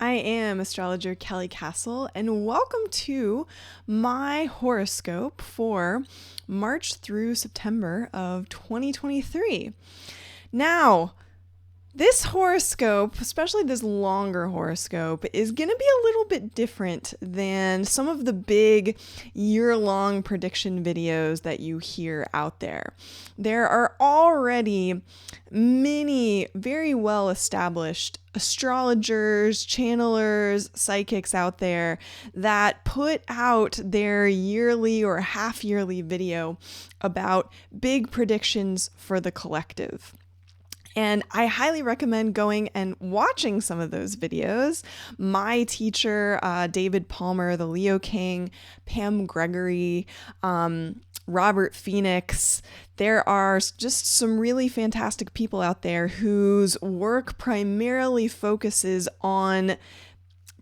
I am astrologer Kelly Kasle, and welcome to my horoscope for March through September of 2023. Now, this horoscope, especially this longer horoscope, is going to be a little bit different than some of the big year-long prediction videos that you hear out there. There are already many very well-established astrologers, channelers, psychics out there that put out their yearly or half-yearly video about big predictions for the collective. And I highly recommend going and watching some of those videos. My teacher, David Palmer, the Leo King, Pam Gregory, Robert Phoenix. There are just some really fantastic people out there whose work primarily focuses on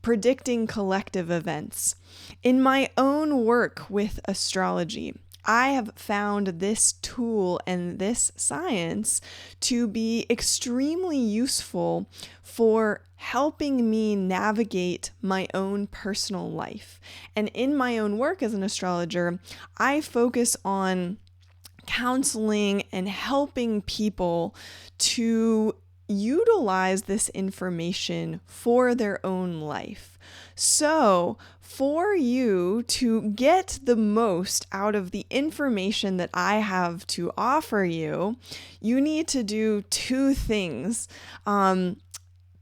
predicting collective events. In my own work with astrology, I have found this tool and this science to be extremely useful for helping me navigate my own personal life. And in my own work as an astrologer, I focus on counseling and helping people to utilize this information for their own life. So, for you to get the most out of the information that I have to offer you, you need to do two things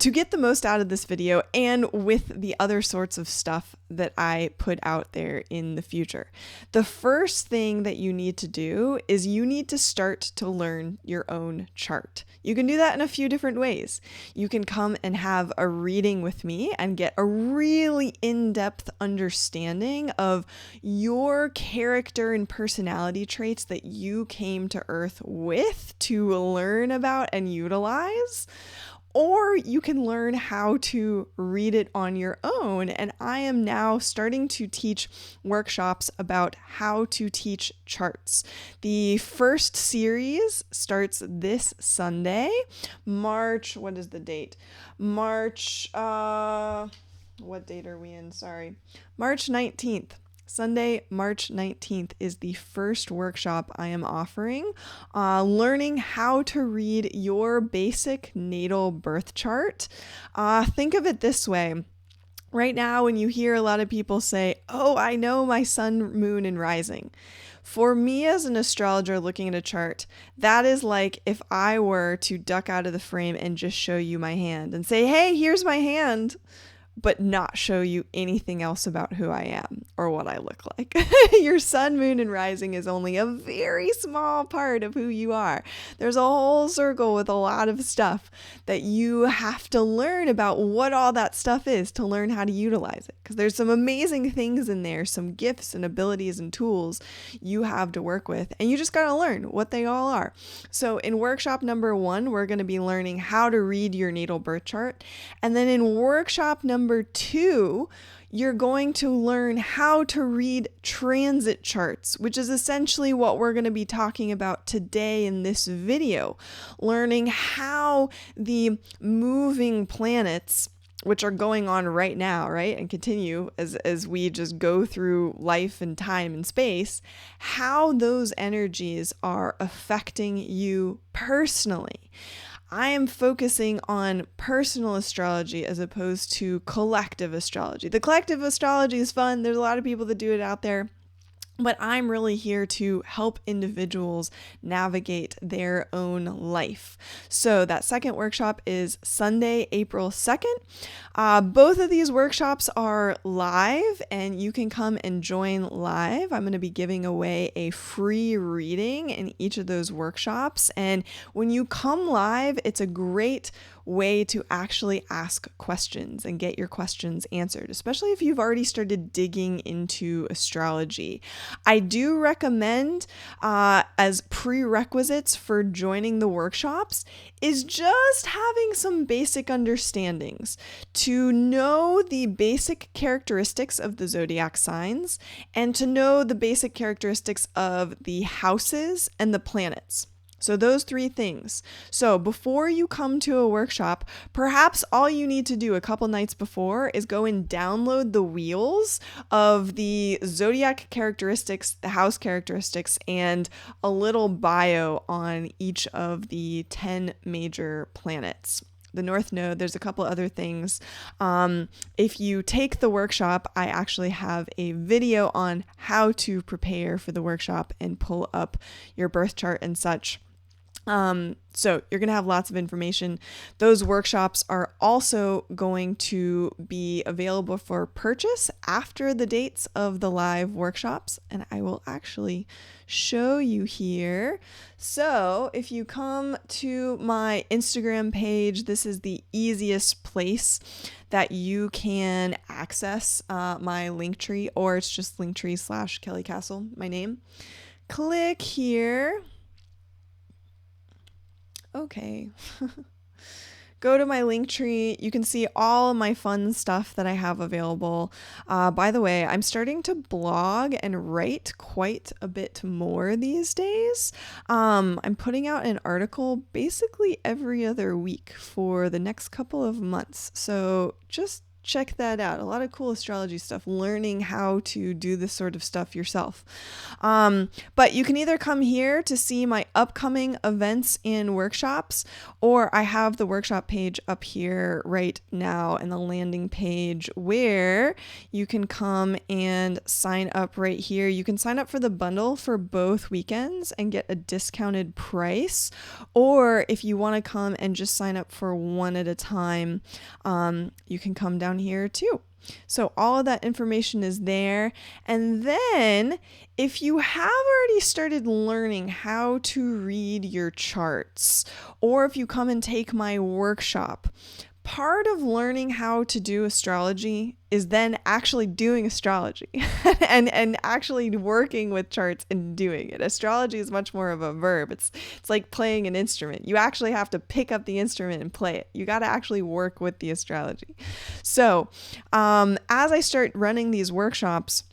to get the most out of this video and with the other sorts of stuff that I put out there in the future. The first thing that you need to do is you need to start to learn your own chart. You can do that in a few different ways. You can come and have a reading with me and get a really in-depth understanding of your character and personality traits that you came to Earth with to learn about and utilize. Or you can learn how to read it on your own. And I am now starting to teach workshops about how to teach charts. The first series starts this Sunday, March, what is the date? What date are we in? Sorry. March 19th. Sunday, March 19th is the first workshop I am offering, learning how to read your basic natal birth chart. Think of it this way. Right now, when you hear a lot of people say, "Oh, I know my sun, moon, and rising." For me as an astrologer looking at a chart, that is like if I were to duck out of the frame and just show you my hand and say, "Hey, here's my hand," but not show you anything else about who I am or what I look like. Your sun, moon, and rising is only a very small part of who you are. There's a whole circle with a lot of stuff that you have to learn about what all that stuff is to learn how to utilize it. Because there's some amazing things in there, some gifts and abilities and tools you have to work with, and you just got to learn what they all are. So in workshop number 1, we're going to be learning how to read your natal birth chart. And then in workshop number 2, you're going to learn how to read transit charts, which is essentially what we're going to be talking about today in this video. Learning how the moving planets, which are going on right now, right, and continue as we just go through life and time and space, how those energies are affecting you personally. I am focusing on personal astrology as opposed to collective astrology. The collective astrology is fun. There's a lot of people that do it out there. But I'm really here to help individuals navigate their own life. So that second workshop is Sunday, April 2nd. Both of these workshops are live and you can come and join live. I'm going to be giving away a free reading in each of those workshops. And when you come live, it's a great way to actually ask questions and get your questions answered, especially if you've already started digging into astrology. I do recommend as prerequisites for joining the workshops is just having some basic understandings to know the basic characteristics of the zodiac signs and to know the basic characteristics of the houses and the planets. So those three things. So before you come to a workshop, perhaps all you need to do a couple nights before is go and download the wheels of the zodiac characteristics, the house characteristics, and a little bio on each of the 10 major planets. The North Node, there's a couple other things. If you take the workshop, I actually have a video on how to prepare for the workshop and pull up your birth chart and such. So you're going to have lots of information. Those workshops are also going to be available for purchase after the dates of the live workshops. And I will actually show you here. So if you come to my Instagram page, this is the easiest place that you can access my Linktree, or it's just Linktree/Kelly Kasle, my name. Click here. Okay. Go to my Linktree. You can see all of my fun stuff that I have available. By the way, I'm starting to blog and write quite a bit more these days. I'm putting out an article basically every other week for the next couple of months. So just check that out. A lot of cool astrology stuff, learning how to do this sort of stuff yourself. But you can either come here to see my upcoming events and workshops, or I have the workshop page up here right now and the landing page where you can come and sign up right here. You can sign up for the bundle for both weekends and get a discounted price, or if you want to come and just sign up for one at a time, you can come down here too. So all of that information is there. And then if you have already started learning how to read your charts, or if you come and take my workshop, part of learning how to do astrology is then actually doing astrology and actually working with charts and doing it. Astrology is much more of a verb. It's like playing an instrument. You actually have to pick up the instrument and play it. You got to actually work with the astrology. So as I start running these workshops,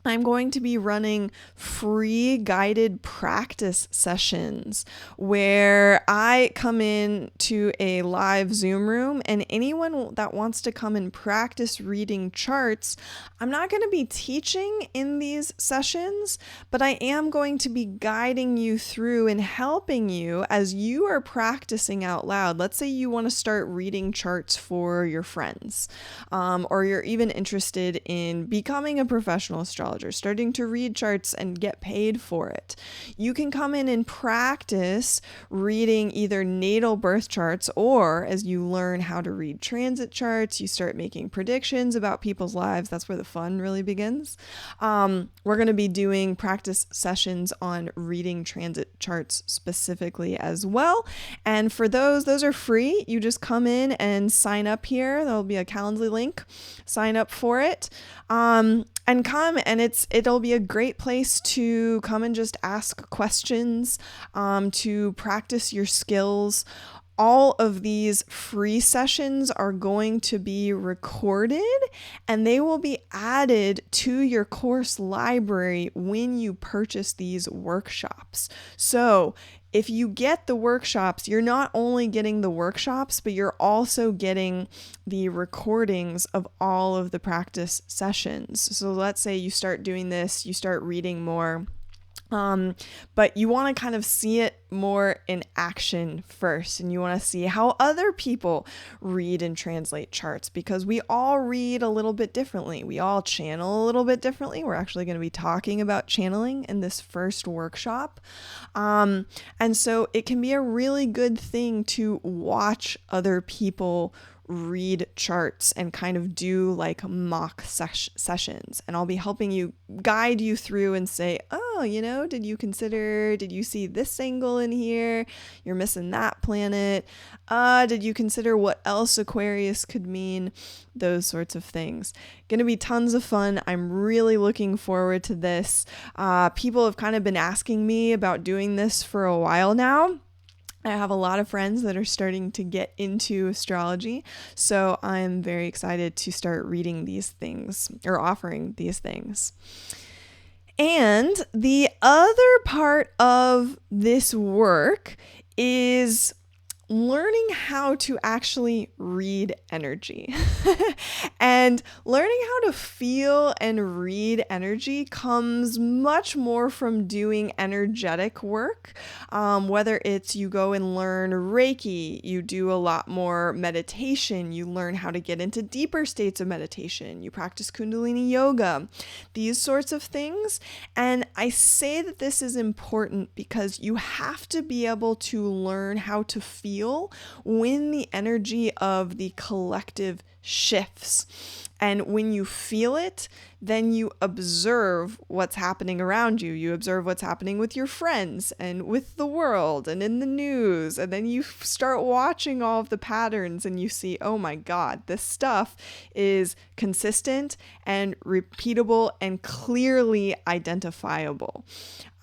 I'm going to be running free guided practice sessions where I come in to a live Zoom room, and anyone that wants to come and practice reading charts, I'm not going to be teaching in these sessions, but I am going to be guiding you through and helping you as you are practicing out loud. Let's say you want to start reading charts for your friends, or you're even interested in becoming a professional astrologer, starting to read charts and get paid for it. You can come in and practice reading either natal birth charts, or as you learn how to read transit charts, you start making predictions about people's lives. That's where the fun really begins. We're going to be doing practice sessions on reading transit charts specifically as well. And for those are free. You just come in and sign up here. There'll be a Calendly link. Sign up for it. And come, and it'll be a great place to come and just ask questions, to practice your skills. All of these free sessions are going to be recorded, and they will be added to your course library when you purchase these workshops. So if you get the workshops, you're not only getting the workshops, but you're also getting the recordings of all of the practice sessions. So let's say you start doing this, you start reading more, but you want to kind of see it more in action first, and you want to see how other people read and translate charts, because we all read a little bit differently. We all channel a little bit differently. We're actually going to be talking about channeling in this first workshop. And so it can be a really good thing to watch other people read charts and kind of do like mock sessions, and I'll be helping you, guide you through and say, oh, did you see this angle in here? You're missing that planet. Did you consider what else Aquarius could mean? Those sorts of things. Gonna be tons of fun. I'm really looking forward to this. People have kind of been asking me about doing this for a while now. I have a lot of friends that are starting to get into astrology, so I'm very excited to start reading these things or offering these things. And the other part of this work is learning how to actually read energy. And learning how to feel and read energy comes much more from doing energetic work. Whether it's you go and learn Reiki, you do a lot more meditation, you learn how to get into deeper states of meditation, you practice Kundalini yoga, these sorts of things. And I say that this is important because you have to be able to learn how to feel when the energy of the collective shifts. And when you feel it, then you observe what's happening around you. You observe what's happening with your friends and with the world and in the news. And then you start watching all of the patterns and you see, oh my God, this stuff is consistent and repeatable and clearly identifiable.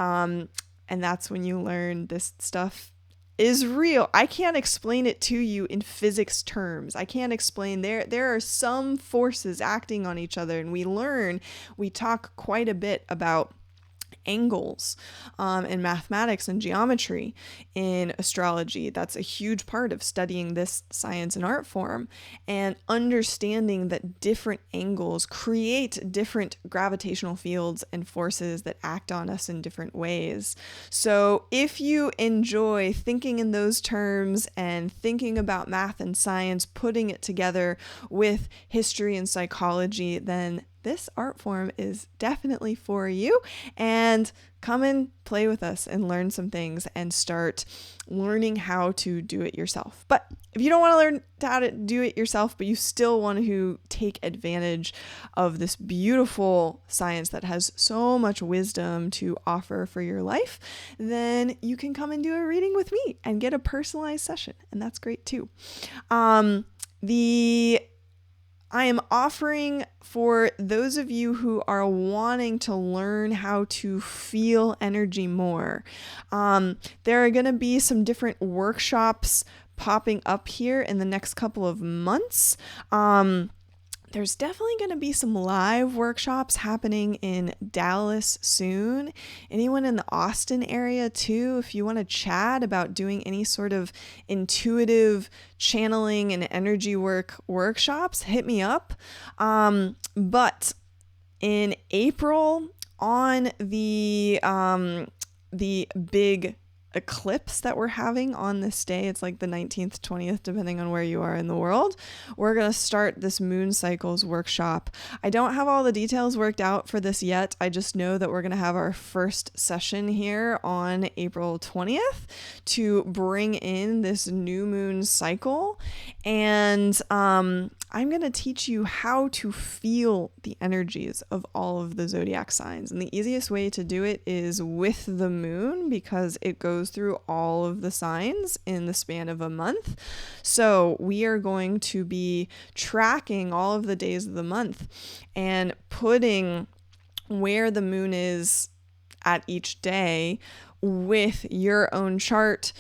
And that's when you learn this stuff is real. I can't explain it to you in physics terms. I can't explain there are some forces acting on each other, and we talk quite a bit about angles in mathematics and geometry in astrology. That's a huge part of studying this science and art form, and understanding that different angles create different gravitational fields and forces that act on us in different ways. So if you enjoy thinking in those terms and thinking about math and science, putting it together with history and psychology, then this art form is definitely for you. And come and play with us and learn some things and start learning how to do it yourself. But if you don't want to learn how to do it yourself, but you still want to take advantage of this beautiful science that has so much wisdom to offer for your life, then you can come and do a reading with me and get a personalized session. And that's great too. I am offering, for those of you who are wanting to learn how to feel energy more, there are going to be some different workshops popping up here in the next couple of months. There's definitely going to be some live workshops happening in Dallas soon. Anyone in the Austin area too, if you want to chat about doing any sort of intuitive channeling and energy work workshops, hit me up. But in April, on the big eclipse that we're having on this day, it's like the 19th, 20th, depending on where you are in the world, we're going to start this moon cycles workshop. I don't have all the details worked out for this yet. I just know that we're going to have our first session here on April 20th to bring in this new moon cycle. And I'm going to teach you how to feel the energies of all of the zodiac signs. And the easiest way to do it is with the moon, because it goes through all of the signs in the span of a month. So we are going to be tracking all of the days of the month and putting where the moon is at each day with your own chart,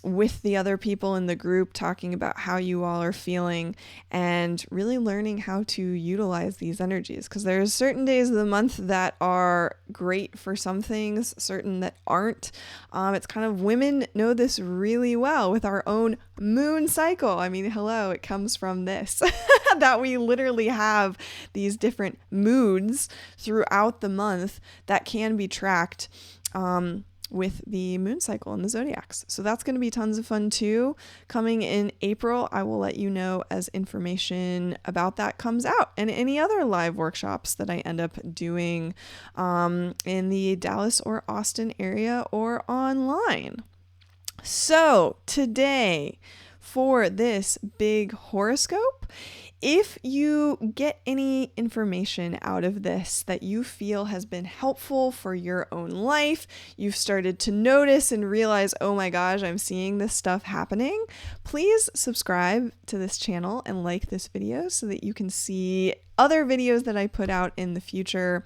with the other people in the group, talking about how you all are feeling and really learning how to utilize these energies. Because there's certain days of the month that are great for some things, certain that aren't. It's kind of, women know this really well with our own moon cycle. I mean, hello, it comes from this, that we literally have these different moods throughout the month that can be tracked with the moon cycle and the zodiacs. So that's going to be tons of fun too. Coming in April, I will let you know as information about that comes out, and any other live workshops that I end up doing in the Dallas or Austin area or online. So today, for this big horoscope, if you get any information out of this that you feel has been helpful for your own life, you've started to notice and realize, oh my gosh, I'm seeing this stuff happening, please subscribe to this channel and like this video so that you can see other videos that I put out in the future.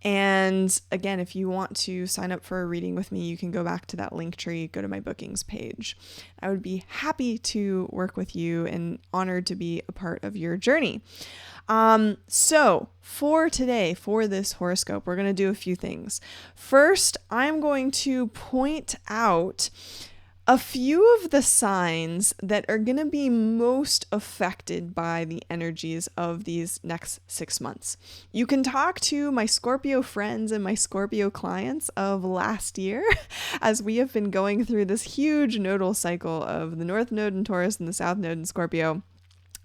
And again, if you want to sign up for a reading with me, you can go back to that link tree, go to my bookings page. I would be happy to work with you and honored to be a part of your journey. So for today, for this horoscope, we're going to do a few things. First, I'm going to point out a few of the signs that are going to be most affected by the energies of these next 6 months. You can talk to my Scorpio friends and my Scorpio clients of last year as we have been going through this huge nodal cycle of the North Node in Taurus and the South Node in Scorpio.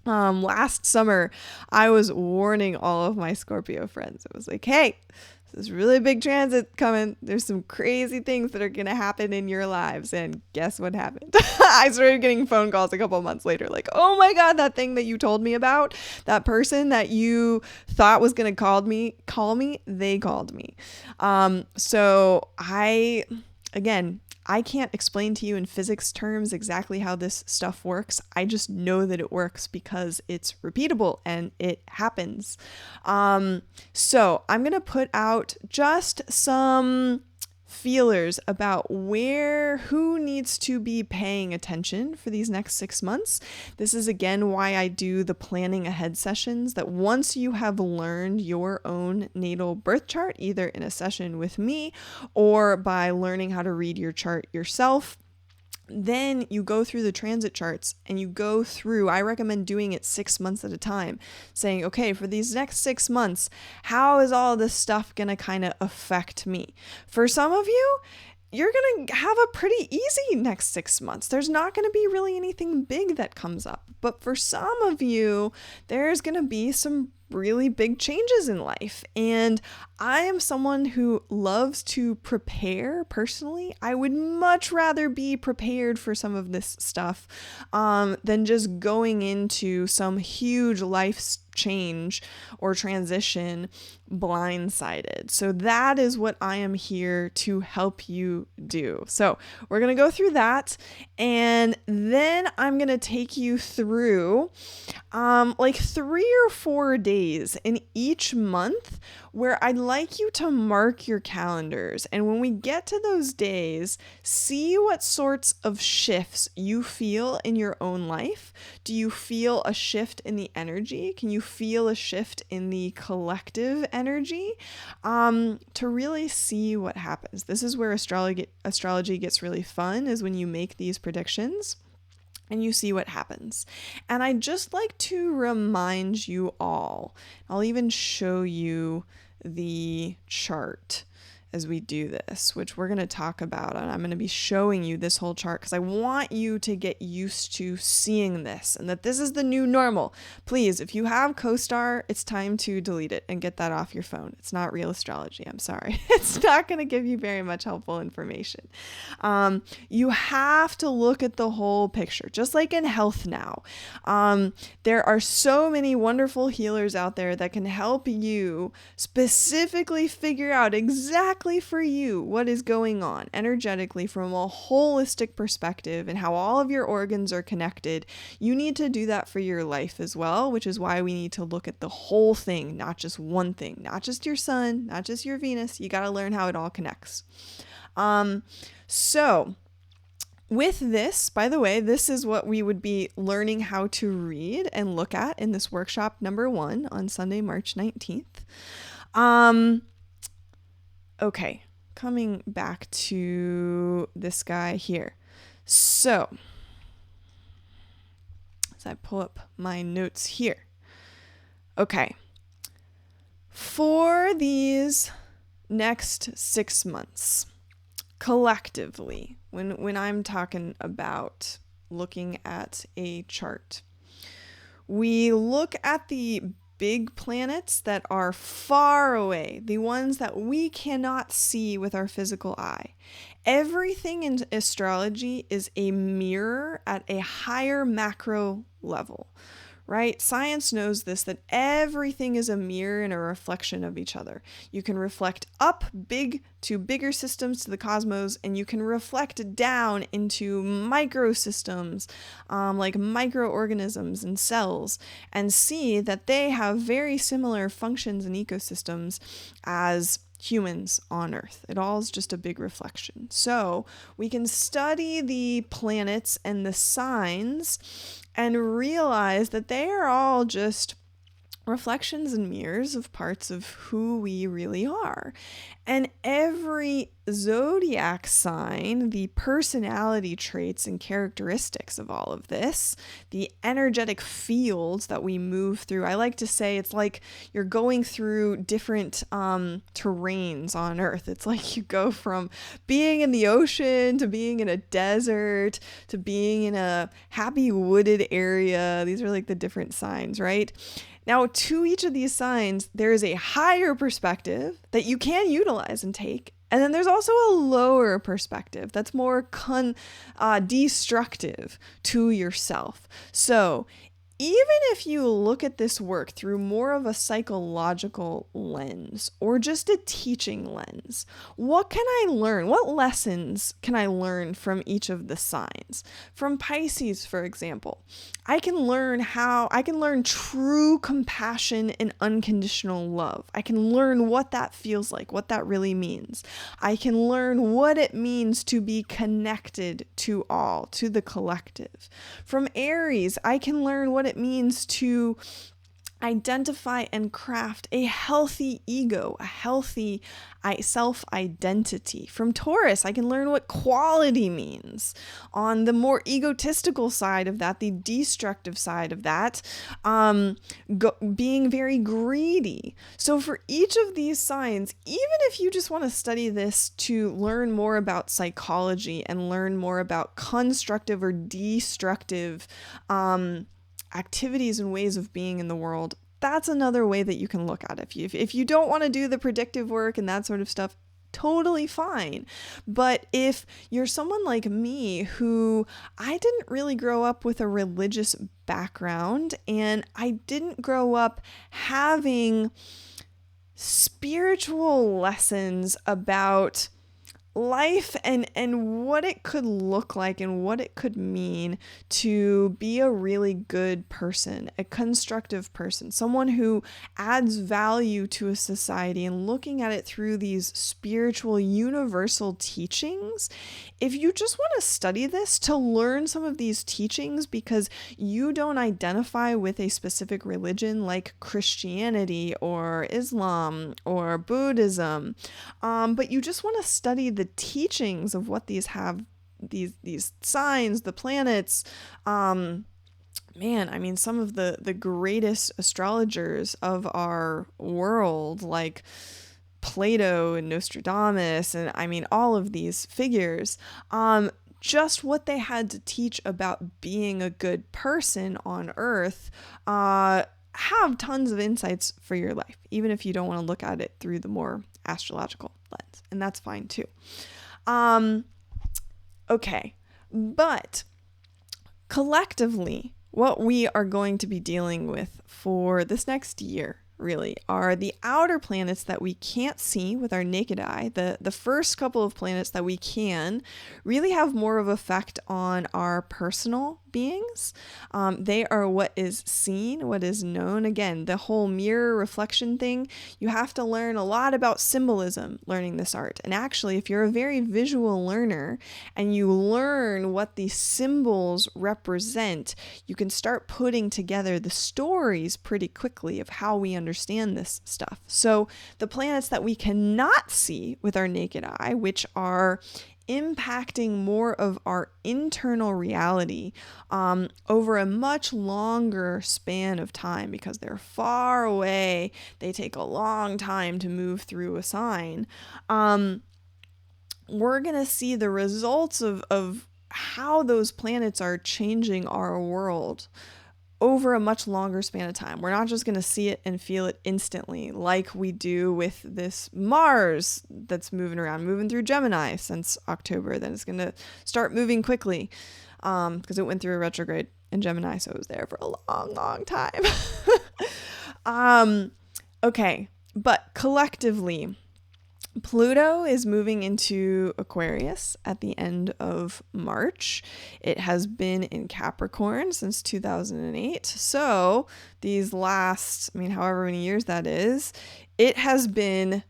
Last summer, I was warning all of my Scorpio friends. It was like, hey, this really big transit coming. There's some crazy things that are going to happen in your lives. And guess what happened? I started getting phone calls a couple months later, like, oh my God, that thing that you told me about, that person that you thought was going to call me, they called me. So I can't explain to you in physics terms exactly how this stuff works. I just know that it works because it's repeatable and it happens. So I'm going to put out just some feelers about who needs to be paying attention for these next 6 months. This is again why I do the planning ahead sessions, that once you have learned your own natal birth chart, either in a session with me or by learning how to read your chart yourself, then you go through the transit charts and you go through, I recommend doing it 6 months at a time, saying, okay, for these next 6 months, how is all this stuff going to kind of affect me? For some of you, you're going to have a pretty easy next 6 months. There's not going to be really anything big that comes up. But for some of you, there's going to be some really big changes in life. And I am someone who loves to prepare personally. I would much rather be prepared for some of this stuff than just going into some huge life change or transition blindsided. So that is what I am here to help you do. So we're going to go through that, and then I'm going to take you through like 3 or 4 days in each month where I'd like you to mark your calendars. And when we get to those days, see what sorts of shifts you feel in your own life. Do you feel a shift in the energy? Can you feel a shift in the collective energy? To really see what happens. This is where astrology gets really fun, is when you make these predictions and you see what happens. And I just like to remind you all, I'll even show you the chart as we do this, which we're going to talk about. And I'm going to be showing you this whole chart because I want you to get used to seeing this and that this is the new normal. Please, if you have CoStar, it's time to delete it and get that off your phone. It's not real astrology. I'm sorry. It's not going to give you very much helpful information. You have to look at the whole picture, just like in health now. There are so many wonderful healers out there that can help you specifically figure out exactly for you what is going on energetically from a holistic perspective and how all of your organs are connected. You need to do that for your life as well, which is why we need to look at the whole thing, not just one thing, not just your sun, not just your Venus. You got to learn how it all connects. So with this, by the way, this is what we would be learning how to read and look at in this workshop number 1 on Sunday, March 19th. Okay, coming back to this guy here. So, as I pull up my notes here. Okay, for these next 6 months, collectively, when I'm talking about looking at a chart, we look at the big planets that are far away, the ones that we cannot see with our physical eye. Everything in astrology is a mirror at a higher macro level, right? Science knows this, that everything is a mirror and a reflection of each other. You can reflect up to bigger systems, to the cosmos, and you can reflect down into microsystems, like microorganisms and cells, and see that they have very similar functions and ecosystems as humans on Earth. It all is just a big reflection. So we can study the planets and the signs and realize that they are all just reflections and mirrors of parts of who we really are. And every zodiac sign, the personality traits and characteristics of all of this, the energetic fields that we move through. I like to say it's like you're going through different terrains on Earth. It's like you go from being in the ocean to being in a desert to being in a happy wooded area. These are like the different signs, right? Now, to each of these signs, there is a higher perspective that you can utilize and take. And then there's also a lower perspective that's more destructive to yourself. So even if you look at this work through more of a psychological lens or just a teaching lens, what can I learn? What lessons can I learn from each of the signs? From Pisces, for example, I can learn true compassion and unconditional love. I can learn what that feels like, what that really means. I can learn what it means to be connected to all, to the collective. From Aries, I can learn what it means to identify and craft a healthy ego, a healthy self-identity. From Taurus, I can learn what quality means. On the more egotistical side of that, the destructive side of that, being very greedy. So for each of these signs, even if you just want to study this to learn more about psychology and learn more about constructive or destructive activities and ways of being in the world, that's another way that you can look at it. If you don't want to do the predictive work and that sort of stuff, totally fine. But if you're someone like me who I didn't really grow up with a religious background and I didn't grow up having spiritual lessons about life and what it could look like and what it could mean to be a really good person, a constructive person, someone who adds value to a society, and looking at it through these spiritual universal teachings. If you just want to study this to learn some of these teachings because you don't identify with a specific religion like Christianity or Islam or Buddhism, but you just want to study the teachings of what these have, these signs, the planets, some of the greatest astrologers of our world, like Plato and Nostradamus, and all of these figures, just what they had to teach about being a good person on Earth, have tons of insights for your life, even if you don't want to look at it through the more astrological lens, and that's fine too. Okay, but collectively, what we are going to be dealing with for this next year really are the outer planets that we can't see with our naked eye. The first couple of planets that we can really have more of effect on our personal beings. They are what is seen, what is known. Again, the whole mirror reflection thing, you have to learn a lot about symbolism learning this art. And actually, if you're a very visual learner and you learn what these symbols represent, you can start putting together the stories pretty quickly of how we understand this stuff. So the planets that we cannot see with our naked eye, which are impacting more of our internal reality over a much longer span of time, because they're far away, they take a long time to move through a sign, we're going to see the results of how those planets are changing our world over a much longer span of time. We're not just going to see it and feel it instantly like we do with this Mars that's moving through Gemini since October. Then it's going to start moving quickly because it went through a retrograde and Gemini, so it was there for a long, long time. Okay, but collectively, Pluto is moving into Aquarius at the end of March. It has been in Capricorn since 2008. So these last, however many years that is, it has been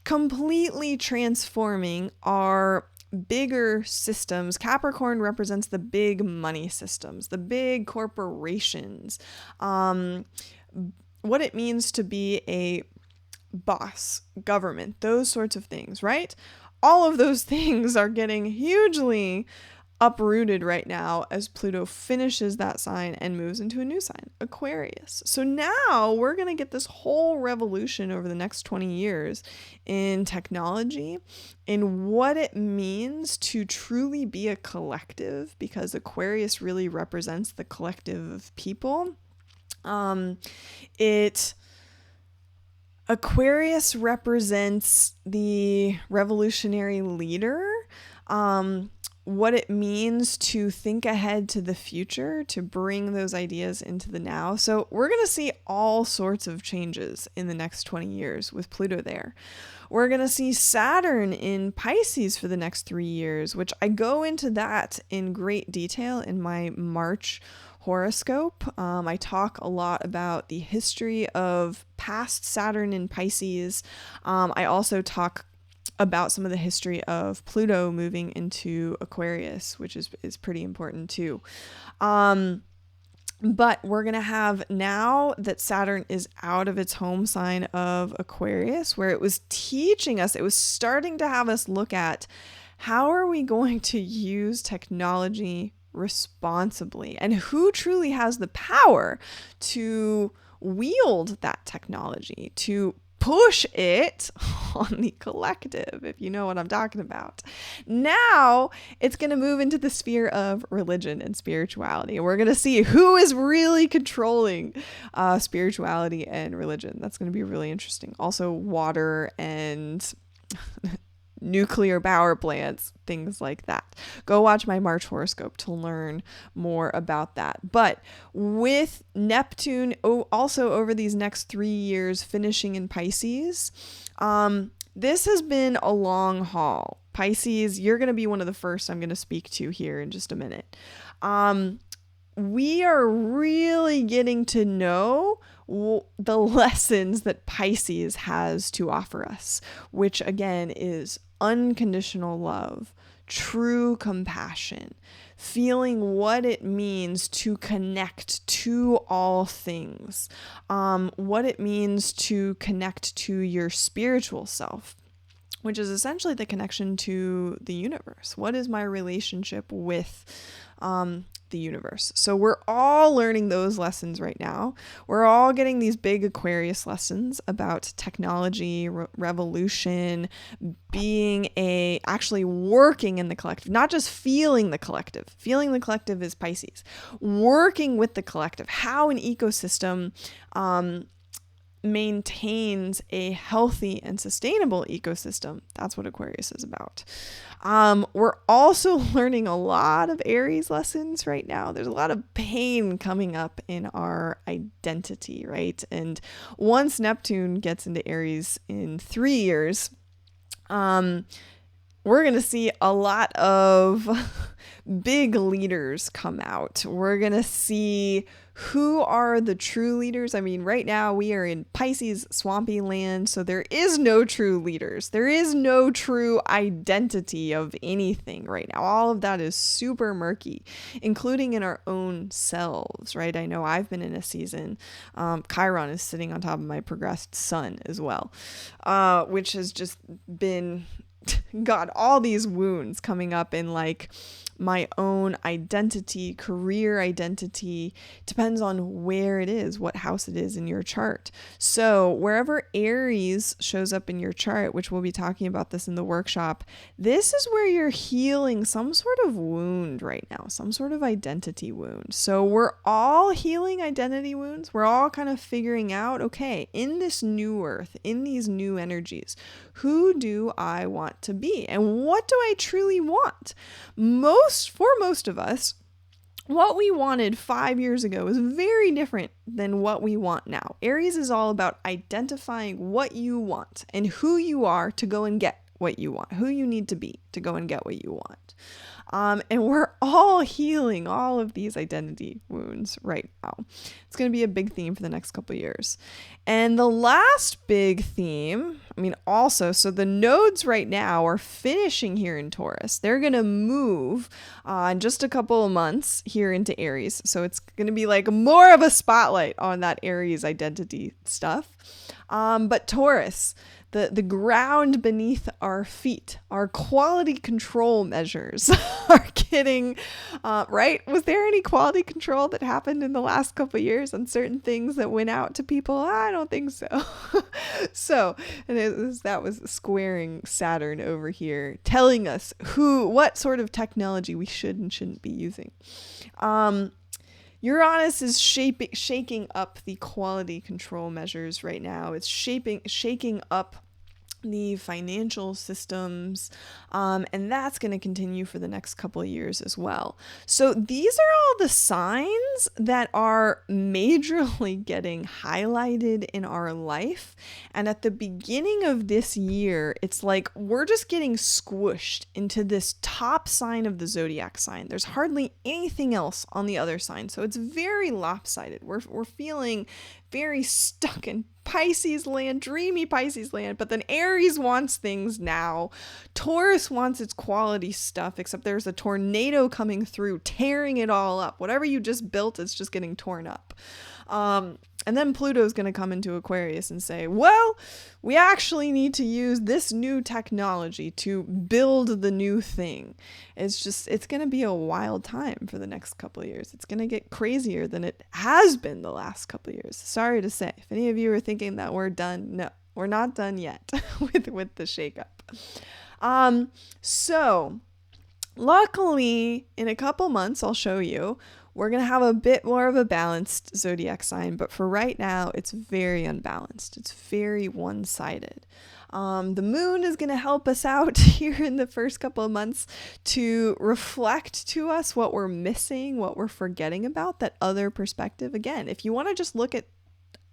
completely transforming our bigger systems. Capricorn represents the big money systems, the big corporations, what it means to be a boss, government, those sorts of things, right? All of those things are getting hugely uprooted right now as Pluto finishes that sign and moves into a new sign, Aquarius. So now we're going to get this whole revolution over the next 20 years in technology, in what it means to truly be a collective, because Aquarius really represents the collective of people. Aquarius represents the revolutionary leader, what it means to think ahead to the future, to bring those ideas into the now. So we're going to see all sorts of changes in the next 20 years with Pluto there. We're going to see Saturn in Pisces for the next 3 years, which I go into that in great detail in my March horoscope. I talk a lot about the history of past Saturn in Pisces. I also talk about some of the history of Pluto moving into Aquarius, which is pretty important too. But we're going to have, now that Saturn is out of its home sign of Aquarius, where it was teaching us, it was starting to have us look at how are we going to use technology responsibly, and who truly has the power to wield that technology, to push it on the collective, if you know what I'm talking about. Now it's going to move into the sphere of religion and spirituality. We're going to see who is really controlling spirituality and religion. That's going to be really interesting. Also, water and nuclear power plants, things like that. Go watch my March horoscope to learn more about that. But with Neptune also over these next 3 years finishing in Pisces, this has been a long haul. Pisces, you're going to be one of the first I'm going to speak to here in just a minute. We are really getting to know the lessons that Pisces has to offer us, which again is unconditional love, true compassion, feeling what it means to connect to all things, what it means to connect to your spiritual self, which is essentially the connection to the universe. What is my relationship with the universe? So we're all learning those lessons right now. We're all getting these big Aquarius lessons about technology, revolution, actually working in the collective, not just feeling the collective. Feeling the collective is Pisces. Working with the collective, how an ecosystem maintains a healthy and sustainable ecosystem. That's what Aquarius is about. We're also learning a lot of Aries lessons right now. There's a lot of pain coming up in our identity, right? And once Neptune gets into Aries in 3 years, we're going to see a lot of big leaders come out. We're going to see who are the true leaders. Right now we are in Pisces swampy land, so there is no true leaders. There is no true identity of anything right now. All of that is super murky, including in our own selves, right? I know I've been in a season, Chiron is sitting on top of my progressed sun as well, which has just been God, all these wounds coming up in like my own identity, career identity, depends on where it is, what house it is in your chart. So wherever Aries shows up in your chart, which we'll be talking about this in the workshop, this is where you're healing some sort of wound right now, some sort of identity wound. So we're all healing identity wounds. We're all kind of figuring out, okay, in this new earth, in these new energies, who do I want to be? And what do I truly want? For most of us, what we wanted 5 years ago is very different than what we want now. Aries is all about identifying what you want and who you are to go and get what you want, who you need to be to go and get what you want. And we're all healing all of these identity wounds right now. It's going to be a big theme for the next couple of years. And the last big theme, so the nodes right now are finishing here in Taurus. They're going to move in just a couple of months here into Aries. So it's going to be like more of a spotlight on that Aries identity stuff. But Taurus, the ground beneath our feet, our quality control measures are getting, right? Was there any quality control that happened in the last couple of years on certain things that went out to people? I don't think so. That was squaring Saturn over here, telling us what sort of technology we should and shouldn't be using. Uranus is shaking up the quality control measures right now. It's shaking up the financial systems, and that's going to continue for the next couple of years as well. So these are all the signs that are majorly getting highlighted in our life. And at the beginning of this year, it's like we're just getting squished into this top sign of the zodiac sign. There's hardly anything else on the other sign. So it's very lopsided. We're feeling very stuck in Pisces land, dreamy Pisces land, but then Aries wants things now. Taurus wants its quality stuff, except there's a tornado coming through, tearing it all up. Whatever you just built is just getting torn up. And then Pluto's going to come into Aquarius and say, well, we actually need to use this new technology to build the new thing. It's going to be a wild time for the next couple of years. It's going to get crazier than it has been the last couple of years. Sorry to say, if any of you are thinking that we're done, no, we're not done yet with the shakeup. So luckily in a couple months, I'll show you, we're going to have a bit more of a balanced zodiac sign, but for right now, it's very unbalanced. It's very one-sided. The moon is going to help us out here in the first couple of months to reflect to us what we're missing, what we're forgetting about, that other perspective. Again, if you want to just look at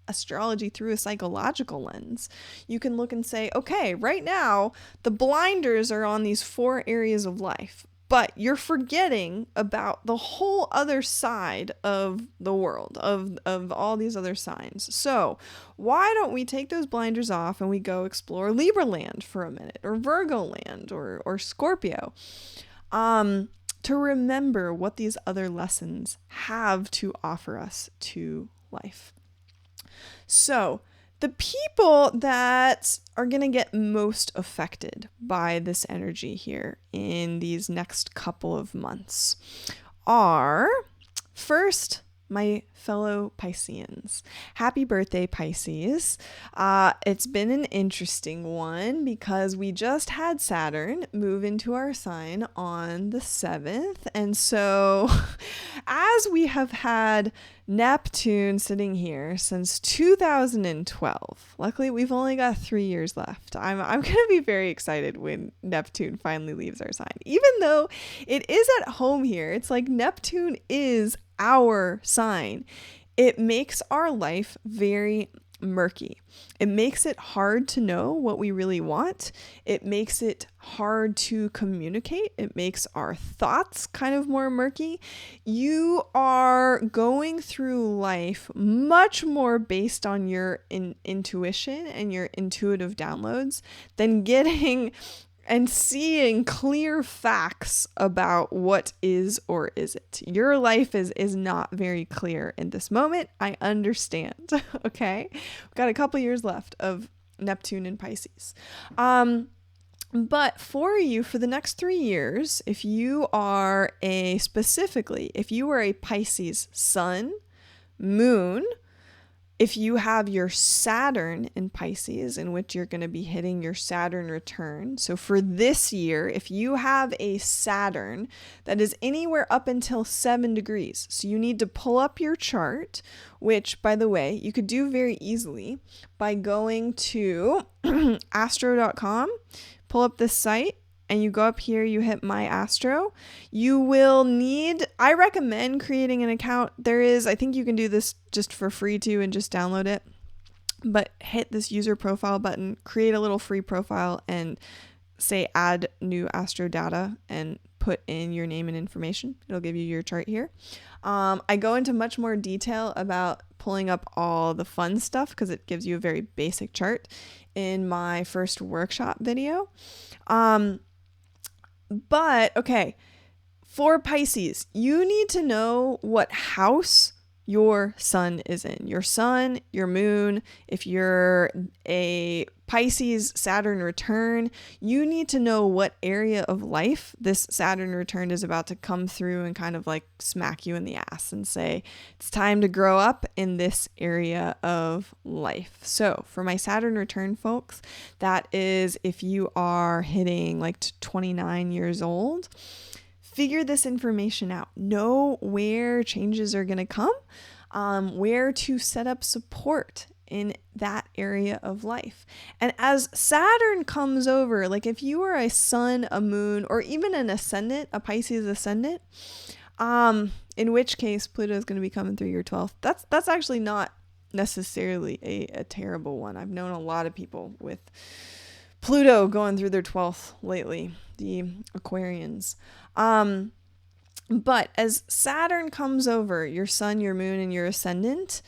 astrology through a psychological lens, you can look and say, okay, right now, the blinders are on these 4 areas of life. But you're forgetting about the whole other side of the world, of all these other signs. So why don't we take those blinders off and we go explore Libra land for a minute, or Virgo land, or Scorpio, to remember what these other lessons have to offer us to life. So the people that are going to get most affected by this energy here in these next couple of months are, first, my fellow Pisceans. Happy birthday, Pisces. It's been an interesting one because we just had Saturn move into our sign on the 7th. And so as we have had Neptune sitting here since 2012, luckily we've only got 3 years left. I'm going to be very excited when Neptune finally leaves our sign. Even though it is at home here, it's like Neptune is our sign. It makes our life very murky. It makes it hard to know what we really want. It makes it hard to communicate. It makes our thoughts kind of more murky. You are going through life much more based on your intuition and your intuitive downloads than getting and seeing clear facts about what is or isn't. Your life is not very clear in this moment. I understand. Okay. We've got a couple years left of Neptune in Pisces. But for you, for the next 3 years, if you are a Pisces sun, moon, if you have your Saturn in Pisces, in which you're going to be hitting your Saturn return. So for this year, if you have a Saturn that is anywhere up until 7 degrees, so you need to pull up your chart, which, by the way, you could do very easily by going to astro.com, pull up this site, and you go up here, you hit My Astro. You will need, I recommend creating an account. I think you can do this just for free too and just download it. But hit this user profile button, create a little free profile, and say add new astro data and put in your name and information. It'll give you your chart here. I go into much more detail about pulling up all the fun stuff because it gives you a very basic chart in my first workshop video. But okay, for Pisces, you need to know what house your sun is in. Your sun, your moon. If you're a Pisces Saturn return, you need to know what area of life this Saturn return is about to come through and kind of like smack you in the ass and say, it's time to grow up in this area of life. So for my Saturn return folks, that is if you are hitting like 29 years old, figure this information out. Know where changes are going to come, where to set up support in that area of life. And as Saturn comes over, like if you are a sun, a moon, or even an ascendant, a Pisces ascendant, in which case Pluto is going to be coming through your 12th. That's actually not necessarily a terrible one. I've known a lot of people with Pluto going through their 12th lately, the Aquarians. But as Saturn comes over your sun, your moon, and your ascendant,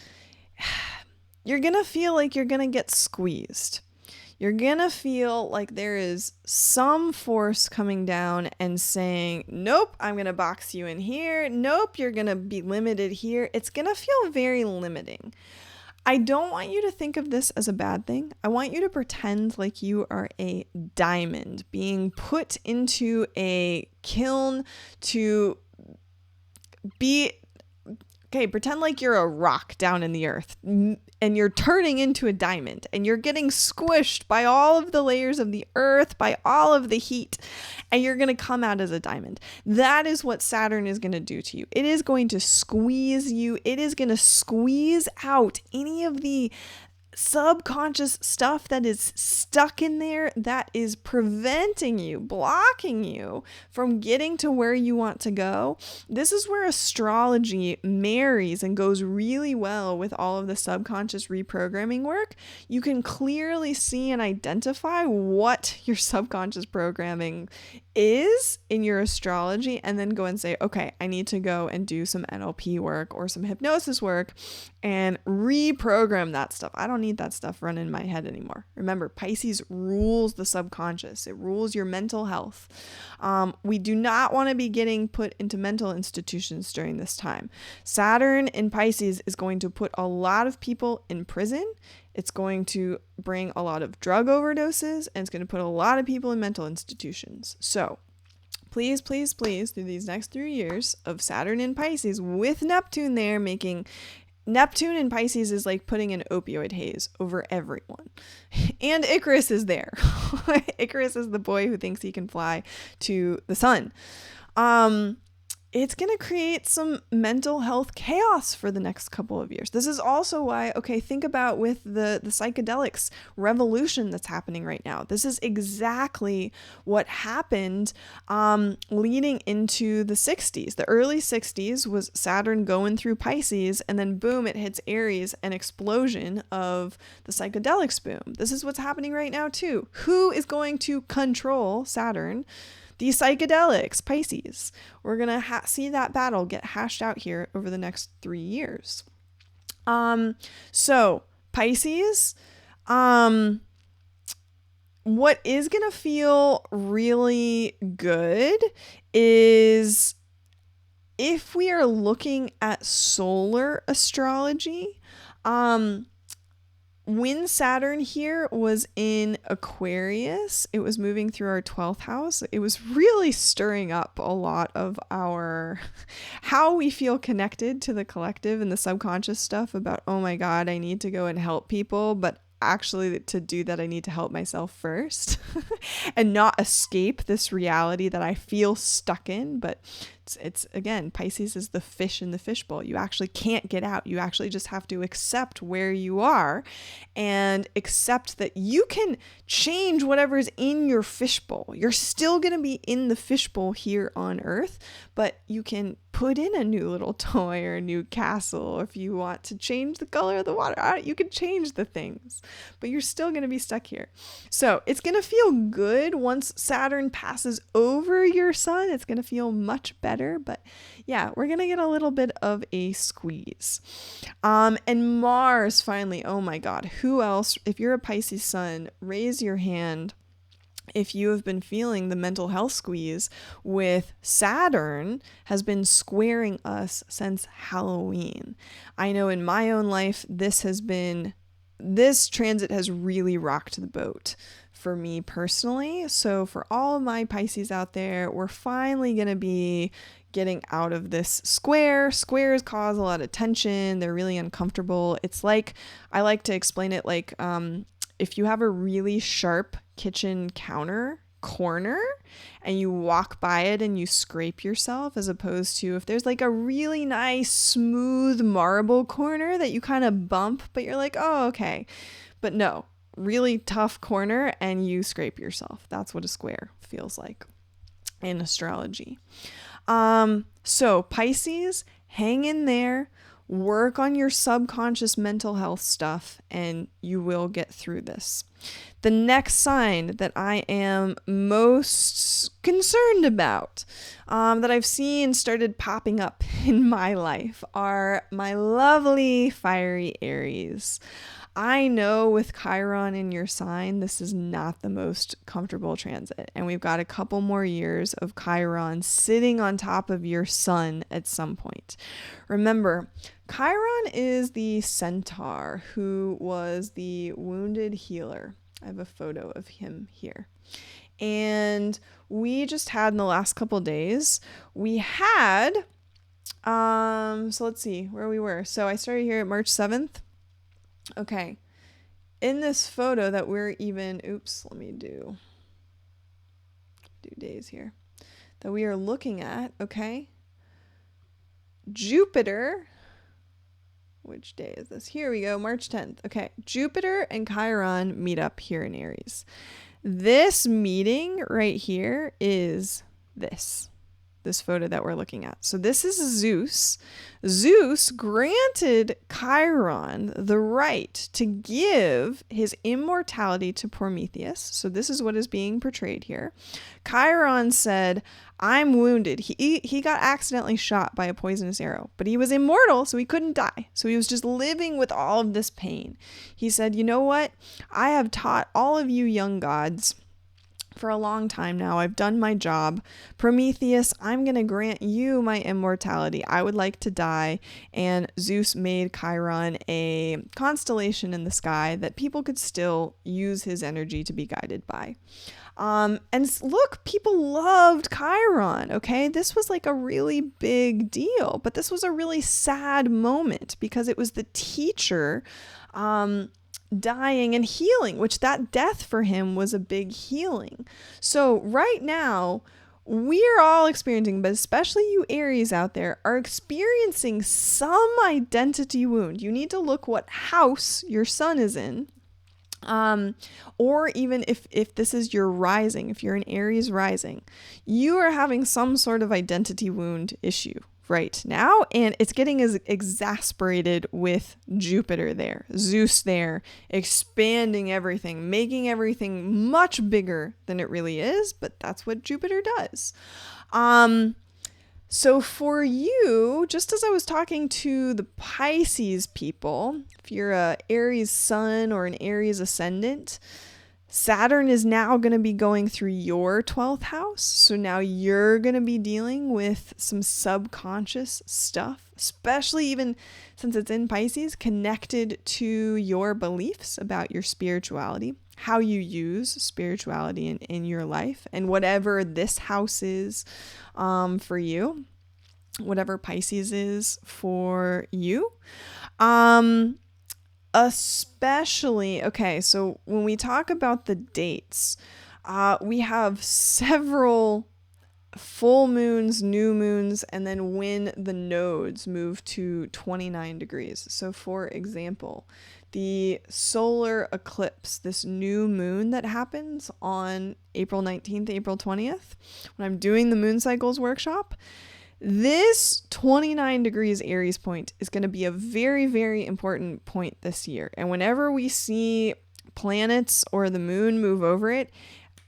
you're going to feel like you're going to get squeezed. You're going to feel like there is some force coming down and saying, nope, I'm going to box you in here. Nope, you're going to be limited here. It's going to feel very limiting. I don't want you to think of this as a bad thing. I want you to pretend like you are a diamond being put into a kiln to be, pretend like you're a rock down in the earth and you're turning into a diamond and you're getting squished by all of the layers of the earth, by all of the heat, and you're going to come out as a diamond. That is what Saturn is going to do to you. It is going to squeeze you. It is going to squeeze out any of the subconscious stuff that is stuck in there that is preventing you, blocking you from getting to where you want to go. This is where astrology marries and goes really well with all of the subconscious reprogramming work. You can clearly see and identify what your subconscious programming is in your astrology and then go and say, okay, I need to go and do some NLP work or some hypnosis work and reprogram that stuff. I don't need that stuff running in my head anymore. Remember, Pisces rules the subconscious. It rules your mental health. We do not want to be getting put into mental institutions during this time. Saturn in Pisces is going to put a lot of people in prison. It's going to bring a lot of drug overdoses, and it's going to put a lot of people in mental institutions. So please, please, please, through these next 3 years of Saturn in Pisces with Neptune there, making Neptune in Pisces is like putting an opioid haze over everyone. And Icarus is there. Icarus is the boy who thinks he can fly to the sun. It's going to create some mental health chaos for the next couple of years. This is also why, think about with the psychedelics revolution that's happening right now. This is exactly what happened leading into the 60s. The early 60s was Saturn going through Pisces, and then boom, it hits Aries, an explosion of the psychedelics boom. This is what's happening right now too. Who is going to control Saturn? The psychedelics, Pisces. We're going to see that battle get hashed out here over the next 3 years. So Pisces, what is going to feel really good is if we are looking at solar astrology, when Saturn here was in Aquarius, it was moving through our 12th house. It was really stirring up a lot of our, how we feel connected to the collective and the subconscious stuff about, oh my God, I need to go and help people. But actually to do that, I need to help myself first and not escape this reality that I feel stuck in, but It's again, Pisces is the fish in the fishbowl. You actually can't get out. You actually just have to accept where you are and accept that you can change whatever's in your fishbowl. You're still going to be in the fishbowl here on Earth, but you can put in a new little toy or a new castle. If you want to change the color of the water, you can change the things, but you're still going to be stuck here. So it's going to feel good once Saturn passes over your sun. It's going to feel much better, but yeah, we're going to get a little bit of a squeeze. And Mars finally, oh my God, who else? If you're a Pisces sun, raise your hand if you have been feeling the mental health squeeze with Saturn has been squaring us since Halloween. I know in my own life, this transit has really rocked the boat for me personally. So for all of my Pisces out there, we're finally going to be getting out of this square. Squares cause a lot of tension. They're really uncomfortable. It's like, I like to explain it like, if you have a really sharp kitchen counter corner and you walk by it and you scrape yourself, as opposed to if there's like a really nice smooth marble corner that you kind of bump, but you're like, oh, okay. But no, really tough corner and you scrape yourself. That's what a square feels like in astrology. So Pisces, hang in there. Work on your subconscious mental health stuff and you will get through this. The next sign that I am most concerned about, that I've seen started popping up in my life, are my lovely fiery Aries. I know with Chiron in your sign, this is not the most comfortable transit. And we've got a couple more years of Chiron sitting on top of your sun at some point. Remember, Chiron is the centaur who was the wounded healer. I have a photo of him here. And we just had in the last couple days, we had, so let's see where we were. So I started here at March 7th. Okay, in this photo that we're even, let me do days here, that we are looking at, okay, Jupiter, which day is this? Here we go, March 10th. Okay, Jupiter and Chiron meet up here in Aries. This meeting right here is this photo that we're looking at. So this is Zeus. Zeus granted Chiron the right to give his immortality to Prometheus. So this is what is being portrayed here. Chiron said, I'm wounded. He got accidentally shot by a poisonous arrow, but he was immortal, so he couldn't die. So he was just living with all of this pain. He said, you know what? I have taught all of you young gods for a long time now. I've done my job. Prometheus, I'm going to grant you my immortality. I would like to die. And Zeus made Chiron a constellation in the sky that people could still use his energy to be guided by. And look, people loved Chiron, okay? This was like a really big deal, but this was a really sad moment because it was the teacher, dying and healing, which that death for him was a big healing. So right now, we're all experiencing, but especially you Aries out there, are experiencing some identity wound. You need to look what house your sun is in. Or even if this is your rising, if you're an Aries rising, you are having some sort of identity wound issue right now, and it's getting as exasperated with Jupiter there, Zeus there, expanding everything, making everything much bigger than it really is, but that's what Jupiter does. So for you, just as I was talking to the Pisces people, if you're a Aries sun or an Aries ascendant, Saturn is now going to be going through your 12th house. So now you're going to be dealing with some subconscious stuff, especially even since it's in Pisces, connected to your beliefs about your spirituality, how you use spirituality in your life, and whatever this house is for you, whatever Pisces is for you. Especially, okay, so when we talk about the dates, we have several full moons, new moons, and then when the nodes move to 29 degrees. So for example, the solar eclipse, this new moon that happens on April 19th, April 20th, when I'm doing the moon cycles workshop, this 29 degrees Aries point is going to be a very, very important point this year. And whenever we see planets or the moon move over it,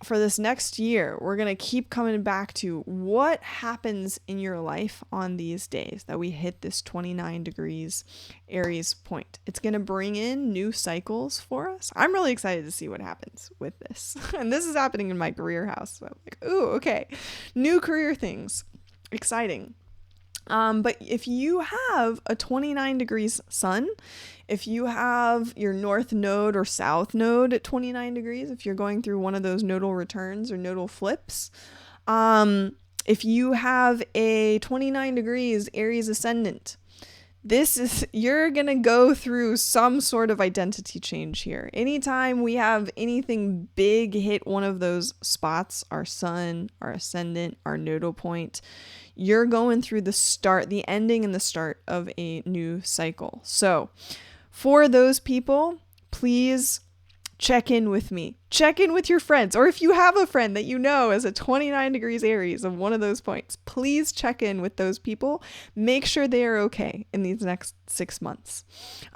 for this next year, we're going to keep coming back to what happens in your life on these days that we hit this 29 degrees Aries point. It's going to bring in new cycles for us. I'm really excited to see what happens with this. And this is happening in my career house. So I'm like, ooh, okay. New career things. Exciting. But if you have a 29 degrees sun, if you have your north node or south node at 29 degrees, if you're going through one of those nodal returns or nodal flips, if you have a 29 degrees Aries ascendant, you're going to go through some sort of identity change here. Anytime we have anything big hit one of those spots, our sun, our ascendant, our nodal point, you're going through the ending and the start of a new cycle. So for those people, please check in with me. Check in with your friends. Or if you have a friend that you know is a 29 degrees Aries of one of those points, please check in with those people. Make sure they are okay in these next 6 months.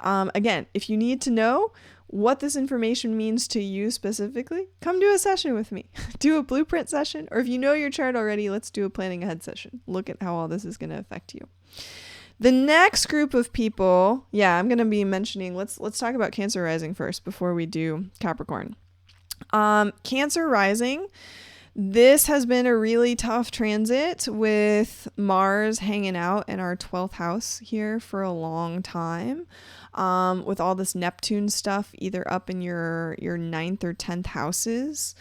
Again, if you need to know what this information means to you specifically, come do a session with me. Do a blueprint session. Or if you know your chart already, let's do a planning ahead session. Look at how all this is going to affect you. The next group of people, I'm going to be mentioning, let's talk about Cancer rising first before we do Capricorn. Cancer rising, this has been a really tough transit with Mars hanging out in our 12th house here for a long time. With all this Neptune stuff, either up in your 9th or 10th houses.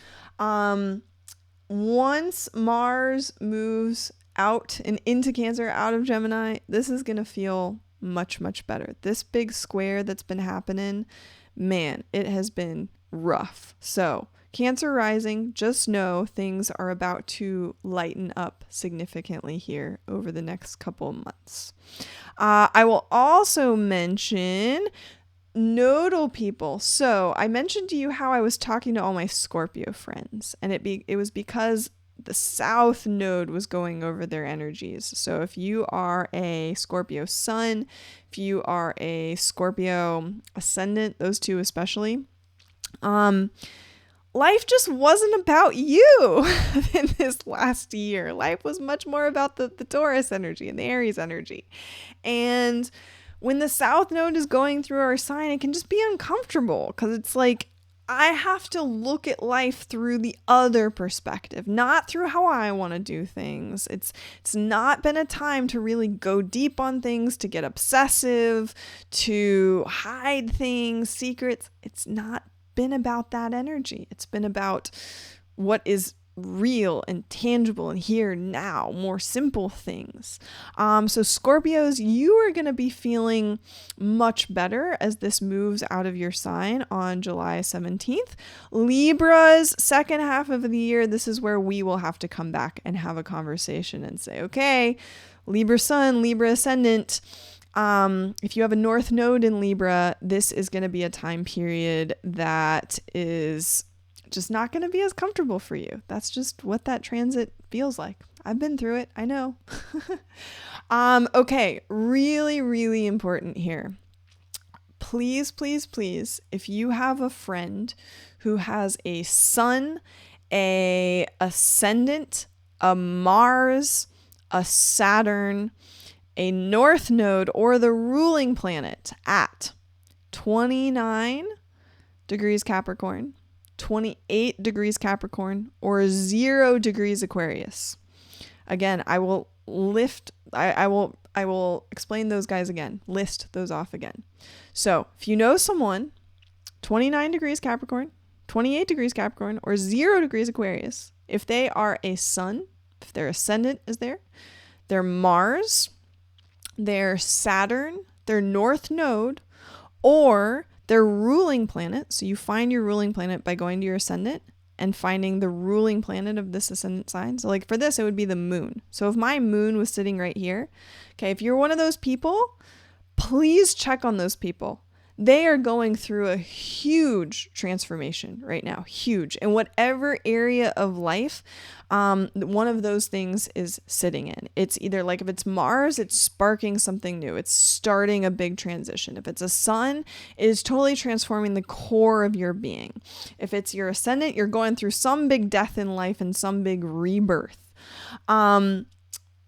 Once Mars moves out and into Cancer, out of Gemini, this is going to feel much, much better. This big square that's been happening, man, it has been rough. So Cancer rising, just know things are about to lighten up significantly here over the next couple months. I will also mention nodal people. So I mentioned to you how I was talking to all my Scorpio friends, and it was because the south node was going over their energies. So if you are a Scorpio sun, if you are a Scorpio ascendant, those two especially, life just wasn't about you in this last year. Life was much more about the Taurus energy and the Aries energy. And when the south node is going through our sign, it can just be uncomfortable because it's like, I have to look at life through the other perspective, not through how I want to do things. It's not been a time to really go deep on things, to get obsessive, to hide things, secrets. It's not been about that energy. It's been about what is real and tangible and here now, more simple things. So Scorpios, you are going to be feeling much better as this moves out of your sign on July 17th. Libras, second half of the year, this is where we will have to come back and have a conversation and say, okay, Libra sun, Libra ascendant, if you have a north node in Libra, this is going to be a time period that is just not going to be as comfortable for you. That's just what that transit feels like. I've been through it. I know. Okay. Really, really important here. Please, please, please, if you have a friend who has a sun, a ascendant, a Mars, a Saturn, a north node, or the ruling planet at 29 degrees Capricorn, 28 degrees Capricorn, or 0 degrees Aquarius. Again, I will explain those guys again, list those off again. So if you know someone, 29 degrees Capricorn, 28 degrees Capricorn, or 0 degrees Aquarius, if they are a sun, if their ascendant is there, their Mars, their Saturn, their north node, or their ruling planet, so you find your ruling planet by going to your ascendant, and finding the ruling planet of this ascendant sign. So like for this, it would be the moon. So if my moon was sitting right here, okay, if you're one of those people, please check on those people. They are going through a huge transformation right now, huge. In whatever area of life, one of those things is sitting in. It's either like if it's Mars, it's sparking something new. It's starting a big transition. If it's a sun, it is totally transforming the core of your being. If it's your ascendant, you're going through some big death in life and some big rebirth.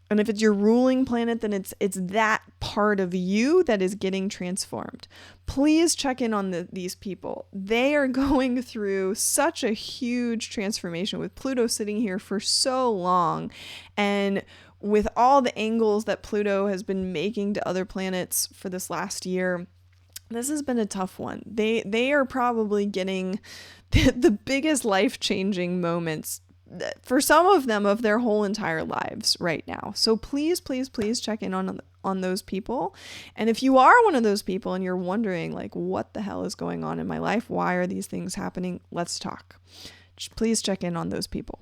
And if it's your ruling planet, then it's that part of you that is getting transformed. Please check in on these people. They are going through such a huge transformation with Pluto sitting here for so long. And with all the angles that Pluto has been making to other planets for this last year, this has been a tough one. They are probably getting the biggest life-changing moments for some of them of their whole entire lives right now. So please, please, please check in on those people. And if you are one of those people and you're wondering like, what the hell is going on in my life? Why are these things happening? Let's talk. Please check in on those people.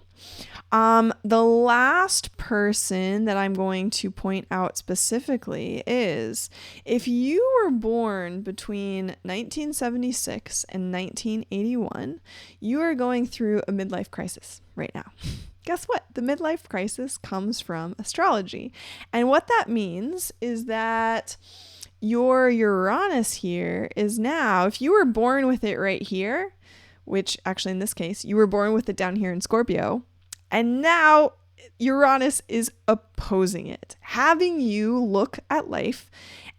The last person that I'm going to point out specifically is if you were born between 1976 and 1981, you are going through a midlife crisis right now. Guess what? The midlife crisis comes from astrology. And what that means is that your Uranus here is now, if you were born with it right here, which actually in this case, you were born with it down here in Scorpio, and now Uranus is opposing it, having you look at life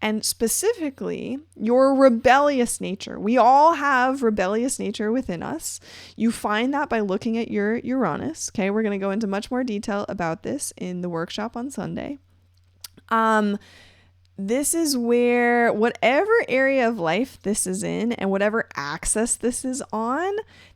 and specifically your rebellious nature. We all have rebellious nature within us. You find that by looking at your Uranus. Okay, we're going to go into much more detail about this in the workshop on Sunday. This is where whatever area of life this is in and whatever axis this is on,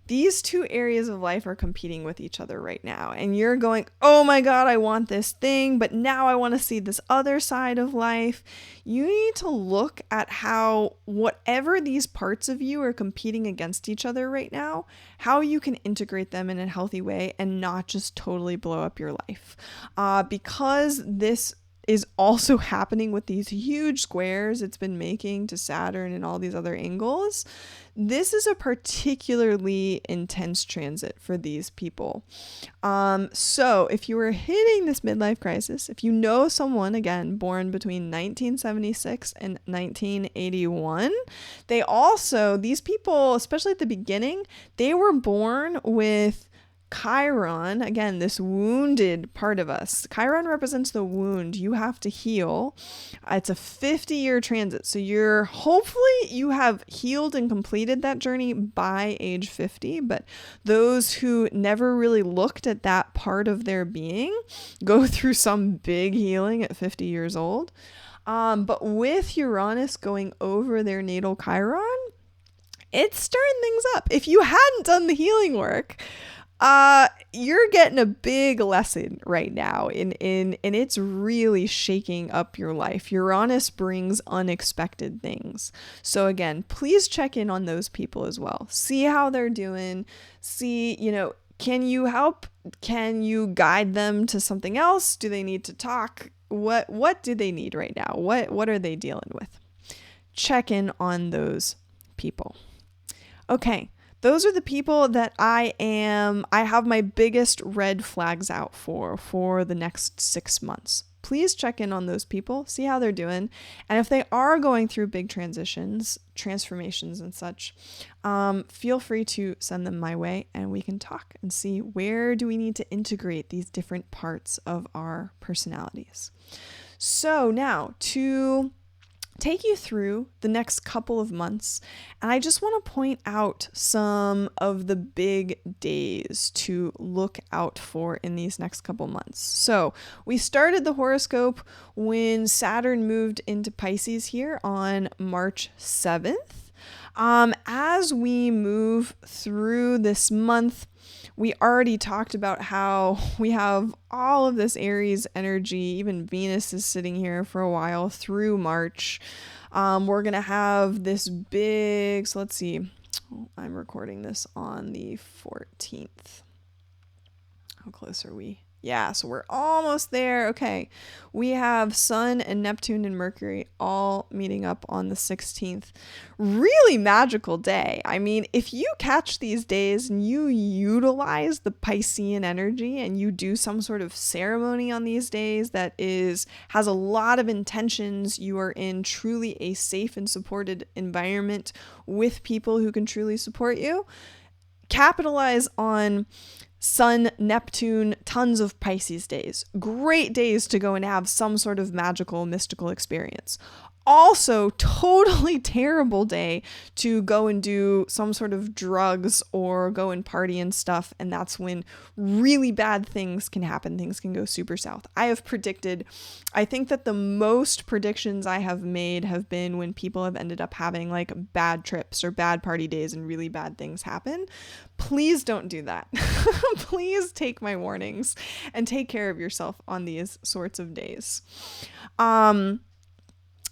these two areas of life are competing with each other right now. And you're going, oh my God, I want this thing, but now I want to see this other side of life. You need to look at how whatever these parts of you are competing against each other right now, how you can integrate them in a healthy way and not just totally blow up your life. Because this is also happening with these huge squares it's been making to Saturn and all these other angles. This is a particularly intense transit for these people. So if you were hitting this midlife crisis, if you know someone, again, born between 1976 and 1981, these people, especially at the beginning, they were born with Chiron, again, this wounded part of us. Chiron represents the wound you have to heal. It's a 50-year transit. So hopefully you have healed and completed that journey by age 50. But those who never really looked at that part of their being go through some big healing at 50 years old. But with Uranus going over their natal Chiron, it's stirring things up. If you hadn't done the healing work, you're getting a big lesson right now and it's really shaking up your life. Uranus brings unexpected things. So again, please check in on those people as well. See how they're doing. See, can you help? Can you guide them to something else? Do they need to talk? What do they need right now? What are they dealing with? Check in on those people. Okay. Those are the people that I have my biggest red flags out for the next 6 months. Please check in on those people, see how they're doing. And if they are going through big transformations and such, feel free to send them my way and we can talk and see where do we need to integrate these different parts of our personalities. So now to take you through the next couple of months. And I just want to point out some of the big days to look out for in these next couple months. So we started the horoscope when Saturn moved into Pisces here on March 7th. As we move through this month, we already talked about how we have all of this Aries energy. Even Venus is sitting here for a while through March. We're going to have this big, so let's see, I'm recording this on the 14th. How close are we? Yeah, so we're almost there. Okay. We have Sun and Neptune and Mercury all meeting up on the 16th. Really magical day. I mean, if you catch these days and you utilize the Piscean energy and you do some sort of ceremony on these days that has a lot of intentions, you are in truly a safe and supported environment with people who can truly support you. Capitalize on Sun, Neptune, tons of Pisces days. Great days to go and have some sort of magical, mystical experience. Also, totally terrible day to go and do some sort of drugs or go and party and stuff. And that's when really bad things can happen. Things can go super south. I think that the most predictions I have made have been when people have ended up having like bad trips or bad party days and really bad things happen. Please don't do that. Please take my warnings and take care of yourself on these sorts of days.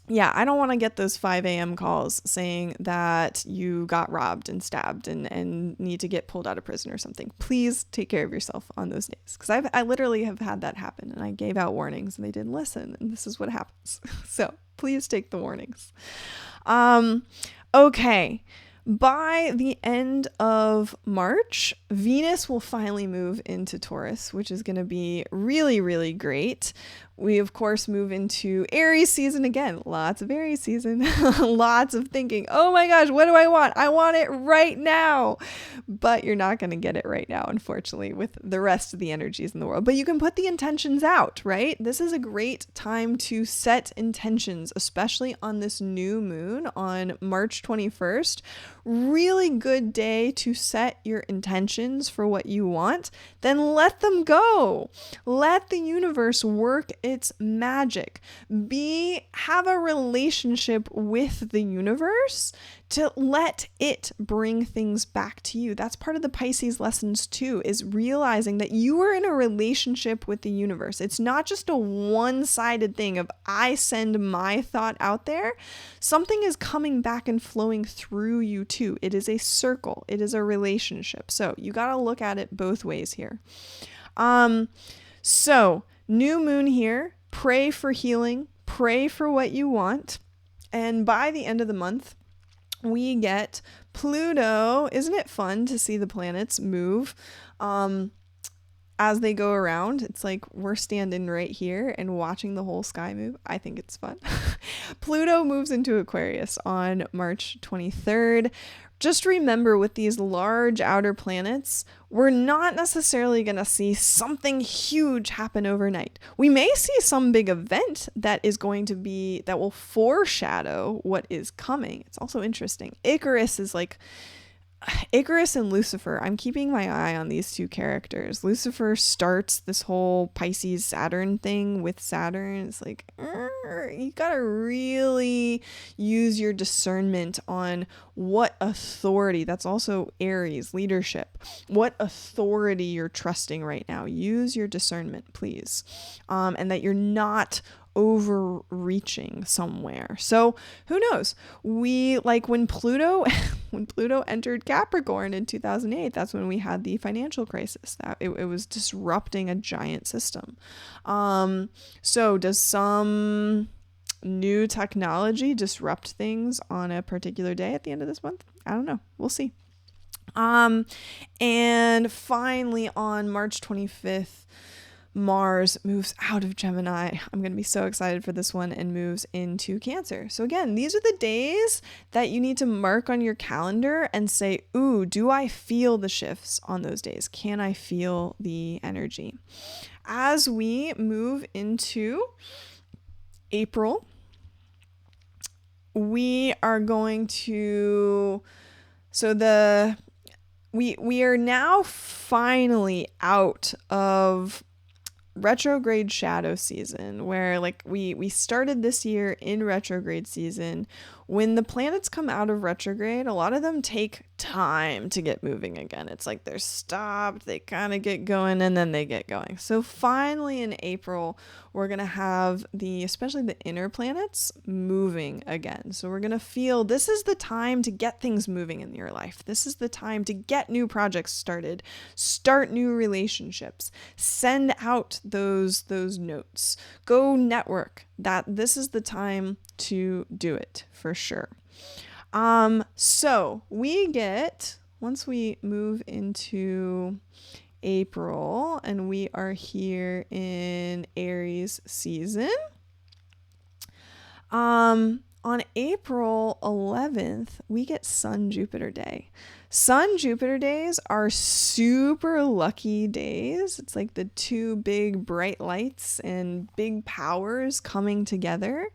Yeah, I don't want to get those 5 a.m. calls saying that you got robbed and stabbed and need to get pulled out of prison or something. Please take care of yourself on those days. Because I literally have had that happen and I gave out warnings and they didn't listen. And this is what happens. So please take the warnings. Okay. By the end of March, Venus will finally move into Taurus, which is going to be really, really great. We, of course, move into Aries season again. Lots of Aries season. Lots of thinking, oh my gosh, what do I want? I want it right now. But you're not going to get it right now, unfortunately, with the rest of the energies in the world. But you can put the intentions out, right? This is a great time to set intentions, especially on this new moon on March 21st. Really good day to set your intentions for what you want. Then let them go. Let the universe work its magic. Have a relationship with the universe to let it bring things back to you. That's part of the Pisces lessons too, is realizing that you are in a relationship with the universe. It's not just a one-sided thing of I send my thought out there. Something is coming back and flowing through you too. It is a circle. It is a relationship. So you got to look at it both ways here. So new moon here. Pray for healing. Pray for what you want. And by the end of the month, we get Pluto. Isn't it fun to see the planets move as they go around? It's like we're standing right here and watching the whole sky move. I think it's fun. Pluto moves into Aquarius on March 23rd. Just remember, with these large outer planets, we're not necessarily going to see something huge happen overnight. We may see some big event that will foreshadow what is coming. It's also interesting. Icarus and Lucifer. I'm keeping my eye on these two characters. Lucifer starts this whole Pisces Saturn thing with Saturn. It's like, you gotta really use your discernment on what authority. That's also Aries, leadership. What authority you're trusting right now. Use your discernment, please. And that you're not overreaching somewhere. So who knows? When Pluto entered Capricorn in 2008, that's when we had the financial crisis. That it was disrupting a giant system. So does some new technology disrupt things on a particular day at the end of this month? I don't know. We'll see. And finally on March 25th, Mars moves out of Gemini. I'm going to be so excited for this one, and moves into Cancer. So again, these are the days that you need to mark on your calendar and say, ooh, do I feel the shifts on those days? Can I feel the energy? As we move into April, we are going to, we are now finally out of retrograde shadow season, where we started this year in retrograde season. When the planets come out of retrograde, a lot of them take time to get moving again. It's like they're stopped, they kind of get going, and then they get going. So finally in April, we're going to have especially the inner planets moving again. So we're going to feel this is the time to get things moving in your life. This is the time to get new projects started, start new relationships, send out those notes, go network. This is the time to do it for sure. So once we move into April and we are here in Aries season, on April 11th, we get Sun-Jupiter Day. Sun-Jupiter days are super lucky days. It's like the two big bright lights and big powers coming together.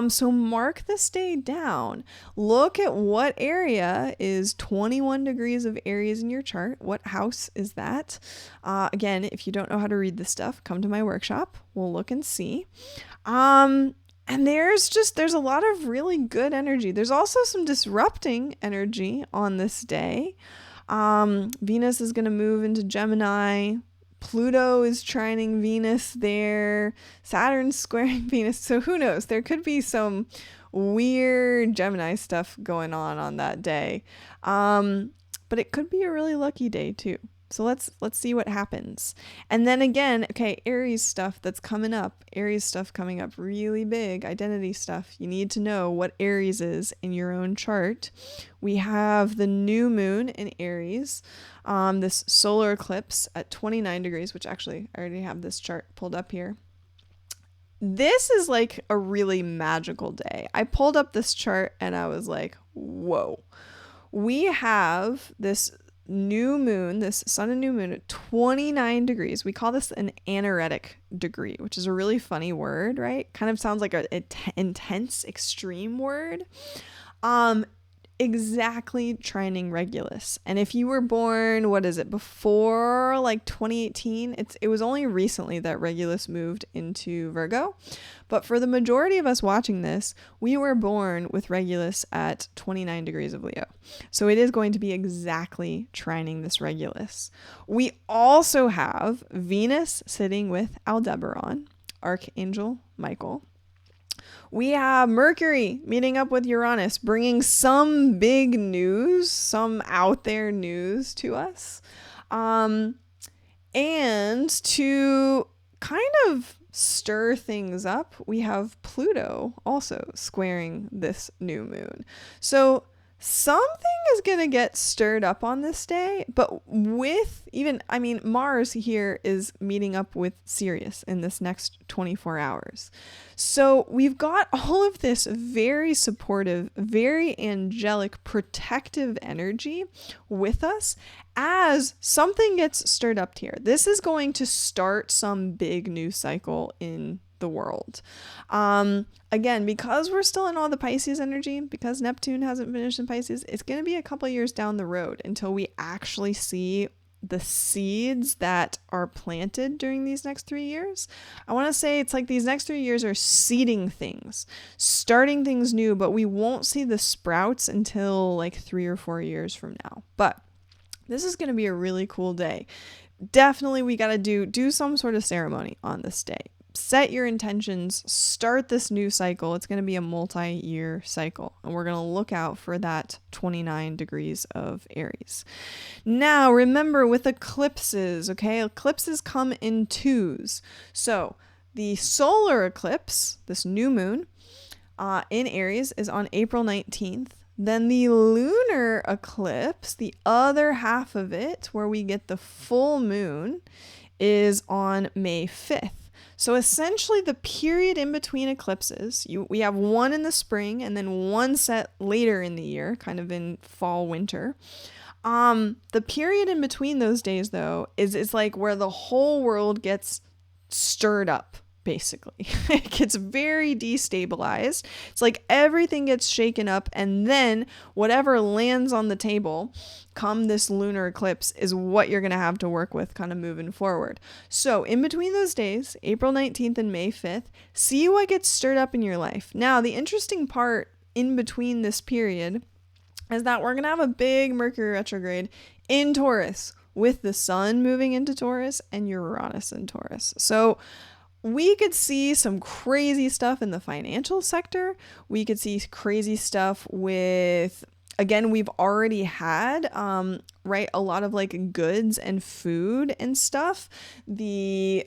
So mark this day down. Look at what area is 21 degrees of Aries in your chart. What house is that? Again, if you don't know how to read this stuff, come to my workshop. We'll look and see. And there's a lot of really good energy. There's also some disrupting energy on this day. Venus is going to move into Gemini. Pluto is trining Venus there. Saturn's squaring Venus. So who knows? There could be some weird Gemini stuff going on that day. But it could be a really lucky day too. So let's see what happens. And then again, okay, Aries stuff that's coming up. Aries stuff coming up really big. Identity stuff. You need to know what Aries is in your own chart. We have the new moon in Aries. This solar eclipse at 29 degrees, which actually I already have this chart pulled up here. This is like a really magical day. I pulled up this chart and I was like, whoa. We have this new moon, this sun and new moon at 29 degrees. We call this an anaretic degree, which is a really funny word, right? Kind of sounds like an intense, extreme word. Exactly trining Regulus. And if you were born, before like 2018, it was only recently that Regulus moved into Virgo. But for the majority of us watching this, we were born with Regulus at 29 degrees of Leo. So it is going to be exactly trining this Regulus. We also have Venus sitting with Aldebaran, Archangel Michael. We have Mercury meeting up with Uranus, bringing some big news, some out there news to us. And to kind of stir things up, we have Pluto also squaring this new moon. So something is going to get stirred up on this day, but Mars here is meeting up with Sirius in this next 24 hours. So we've got all of this very supportive, very angelic, protective energy with us as something gets stirred up here. This is going to start some big news cycle in the world. Again, because we're still in all the Pisces energy, because Neptune hasn't finished in Pisces, it's going to be a couple years down the road until we actually see the seeds that are planted during these next 3 years. I want to say it's like these next 3 years are seeding things, starting things new, but we won't see the sprouts until like 3 or 4 years from now. But this is going to be a really cool day. Definitely we got to do some sort of ceremony on this day. Set your intentions, start this new cycle. It's going to be a multi-year cycle, and we're going to look out for that 29 degrees of Aries. Now, remember with eclipses, okay? Eclipses come in twos. So the solar eclipse, this new moon in Aries, is on April 19th. Then the lunar eclipse, the other half of it, where we get the full moon, is on May 5th. So essentially the period in between eclipses, we have one in the spring and then one set later in the year, kind of in fall, winter. The period in between those days, though, is like where the whole world gets stirred up, basically. It gets very destabilized. It's like everything gets shaken up, and then whatever lands on the table come this lunar eclipse is what you're going to have to work with kind of moving forward. So in between those days, April 19th and May 5th, see what gets stirred up in your life. Now, the interesting part in between this period is that we're going to have a big Mercury retrograde in Taurus with the sun moving into Taurus and Uranus in Taurus. So we could see some crazy stuff in the financial sector. We could see crazy stuff with, again, we've already had, right, a lot of like goods and food and stuff. The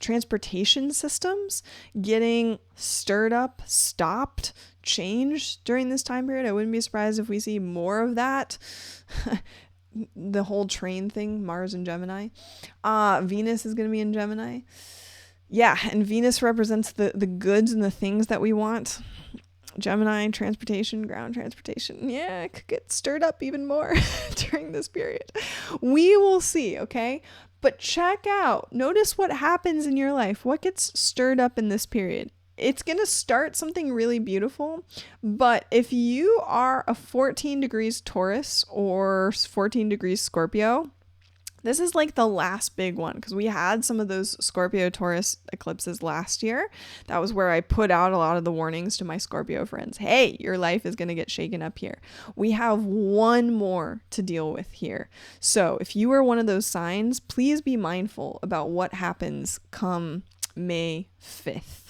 transportation systems getting stirred up, stopped, changed during this time period. I wouldn't be surprised if we see more of that. The whole train thing, Mars and Gemini. Venus is going to be in Gemini. Yeah, and Venus represents the goods and the things that we want. Gemini, transportation, ground transportation. Yeah, it could get stirred up even more during this period. We will see, okay? But check out, notice what happens in your life. What gets stirred up in this period? It's going to start something really beautiful, but if you are a 14 degrees Taurus or 14 degrees Scorpio, this is like the last big one, because we had some of those Scorpio Taurus eclipses last year. That was where I put out a lot of the warnings to my Scorpio friends. Hey, your life is going to get shaken up here. We have one more to deal with here. So if you are one of those signs, please be mindful about what happens come May 5th.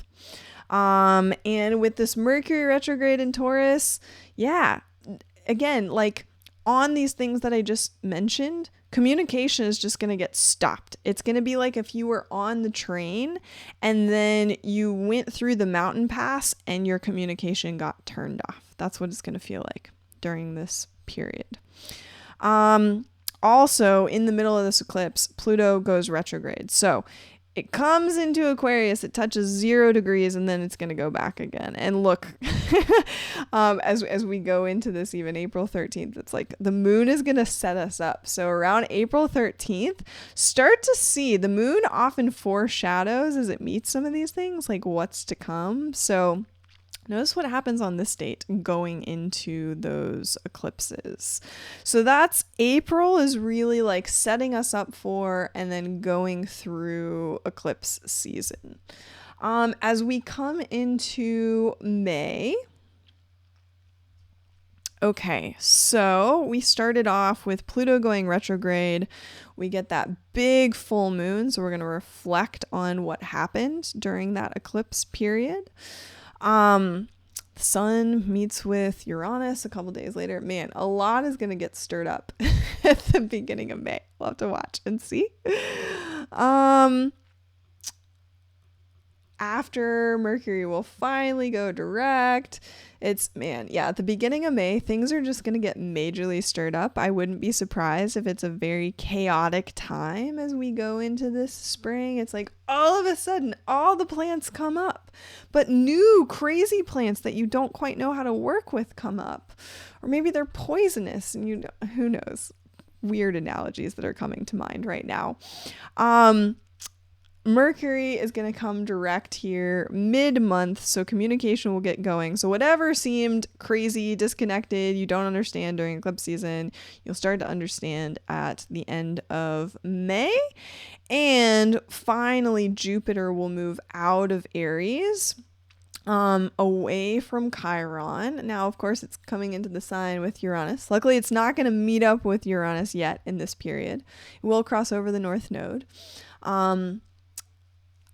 And with this Mercury retrograde in Taurus, yeah, again, like on these things that I just mentioned, communication is just going to get stopped. It's going to be like if you were on the train and then you went through the mountain pass and your communication got turned off. That's what it's going to feel like during this period. Also, in the middle of this eclipse, Pluto goes retrograde. So it comes into Aquarius, it touches 0 degrees, and then it's going to go back again. And look, as we go into this, even April 13th, it's like the moon is going to set us up. So around April 13th, start to see the moon often foreshadows as it meets some of these things, like what's to come. So notice what happens on this date going into those eclipses. So that's April is really like setting us up for and then going through eclipse season. As we come into May, okay, so we started off with Pluto going retrograde. We get that big full moon, so we're going to reflect on what happened during that eclipse period. The sun meets with Uranus a couple days later. Man, a lot is going to get stirred up at the beginning of May. We'll have to watch and see. After Mercury will finally go direct, at the beginning of May, things are just going to get majorly stirred up. I wouldn't be surprised if it's a very chaotic time as we go into this spring. It's like all of a sudden, all the plants come up, but new crazy plants that you don't quite know how to work with come up. Or maybe they're poisonous and who knows? Weird analogies that are coming to mind right now. Mercury is going to come direct here mid-month, so communication will get going. So whatever seemed crazy, disconnected, you don't understand during eclipse season, you'll start to understand at the end of May. And finally, Jupiter will move out of Aries, away from Chiron. Now, of course, it's coming into the sign with Uranus. Luckily, it's not going to meet up with Uranus yet in this period. It will cross over the North Node.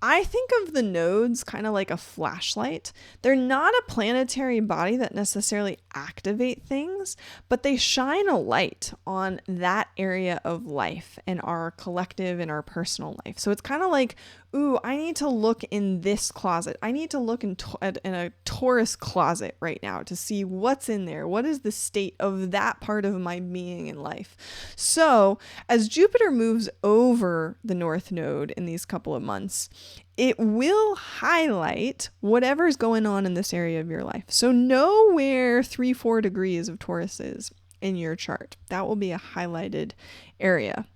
I think of the nodes kind of like a flashlight. They're not a planetary body that necessarily activate things, but they shine a light on that area of life and our collective and our personal life. So it's kind of like, ooh, I need to look in this closet. I need to look in a Taurus closet right now to see what's in there. What is the state of that part of my being in life? So as Jupiter moves over the North Node in these couple of months, it will highlight whatever's going on in this area of your life. So know where 3-4 degrees of Taurus is in your chart. That will be a highlighted area.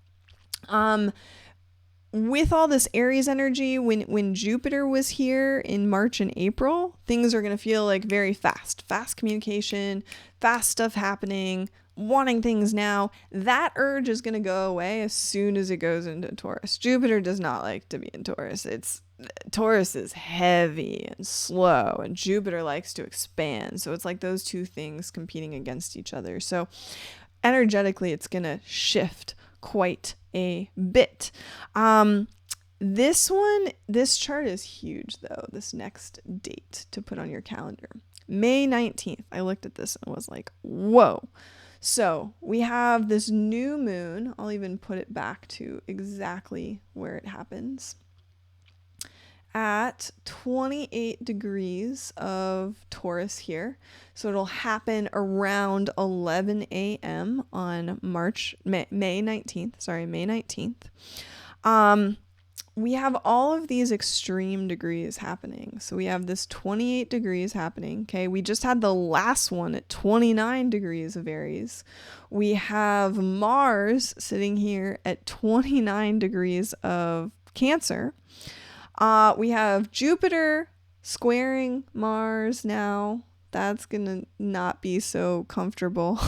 with all this Aries energy, when Jupiter was here in March and April, things are going to feel like very fast communication, fast stuff happening, wanting things now. That urge is going to go away as soon as it goes into Taurus. Jupiter does not like to be in Taurus. Taurus is heavy and slow, and Jupiter likes to expand. So it's like those two things competing against each other. So energetically, it's going to shift quite a bit. This chart is huge though. This next date to put on your calendar, May 19th. I looked at this and was like, whoa. So we have this new moon. I'll even put it back to exactly where it happens. At 28 degrees of Taurus here. So it'll happen around 11 a.m. on May 19th. We have all of these extreme degrees happening. So we have this 28 degrees happening. Okay. We just had the last one at 29 degrees of Aries. We have Mars sitting here at 29 degrees of Cancer. We have Jupiter squaring Mars now. That's going to not be so comfortable.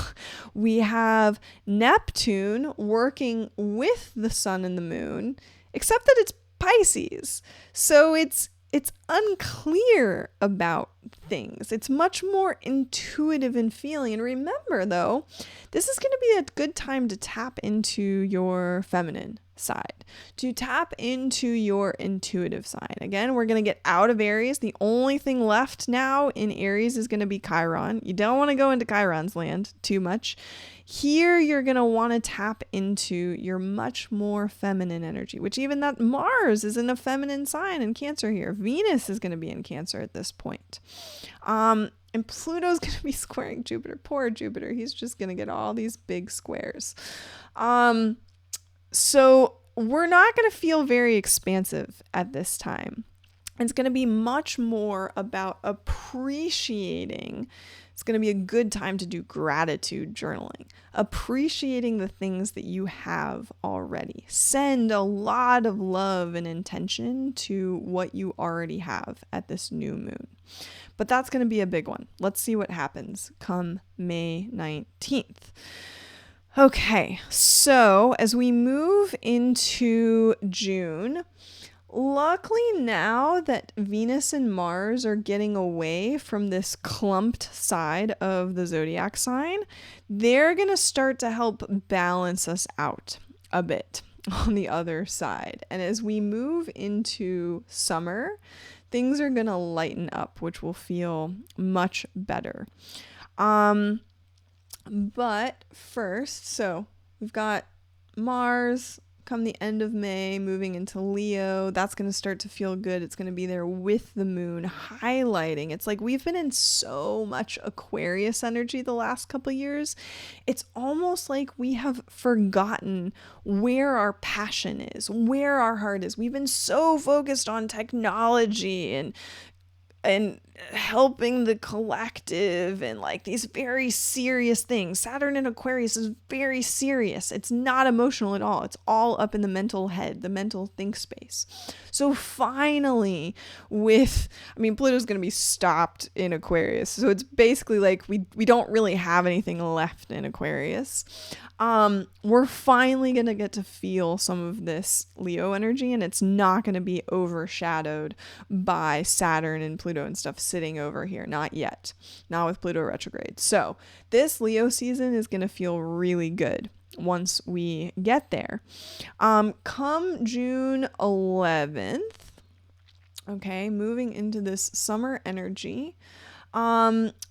We have Neptune working with the sun and the moon, except that it's Pisces. So it's unclear about things. It's much more intuitive and feeling. And remember though, this is going to be a good time to tap into your feminine side, to tap into your intuitive side. Again, we're going to get out of Aries. The only thing left now in Aries is going to be Chiron. You don't want to go into Chiron's land too much. Here, you're going to want to tap into your much more feminine energy, which even that Mars is in a feminine sign in Cancer here. Venus is going to be in Cancer at this point. And Pluto's going to be squaring Jupiter. Poor Jupiter. He's just going to get all these big squares. So we're not going to feel very expansive at this time. It's going to be much more about appreciating. It's going to be a good time to do gratitude journaling, appreciating the things that you have already. Send a lot of love and intention to what you already have at this new moon. But that's going to be a big one. Let's see what happens come May 19th. Okay, so as we move into June, luckily now that Venus and Mars are getting away from this clumped side of the zodiac sign, they're going to start to help balance us out a bit on the other side. And as we move into summer, things are going to lighten up, which will feel much better. But first, so we've got Mars come the end of May moving into Leo. That's going to start to feel good. It's going to be there with the moon highlighting. It's like we've been in so much Aquarius energy the last couple of years. It's almost like we have forgotten where our passion is, where our heart is. We've been so focused on technology and helping the collective and like these very serious things. Saturn in Aquarius is very serious. It's not emotional at all. It's all up in the mental head, the mental think space. So finally Pluto's going to be stopped in Aquarius. So it's basically like we don't really have anything left in Aquarius. We're finally going to get to feel some of this Leo energy, and it's not going to be overshadowed by Saturn and Pluto and stuff sitting over here. Not yet. Not with Pluto retrograde. So this Leo season is going to feel really good once we get there. Come June 11th, okay, moving into this summer energy,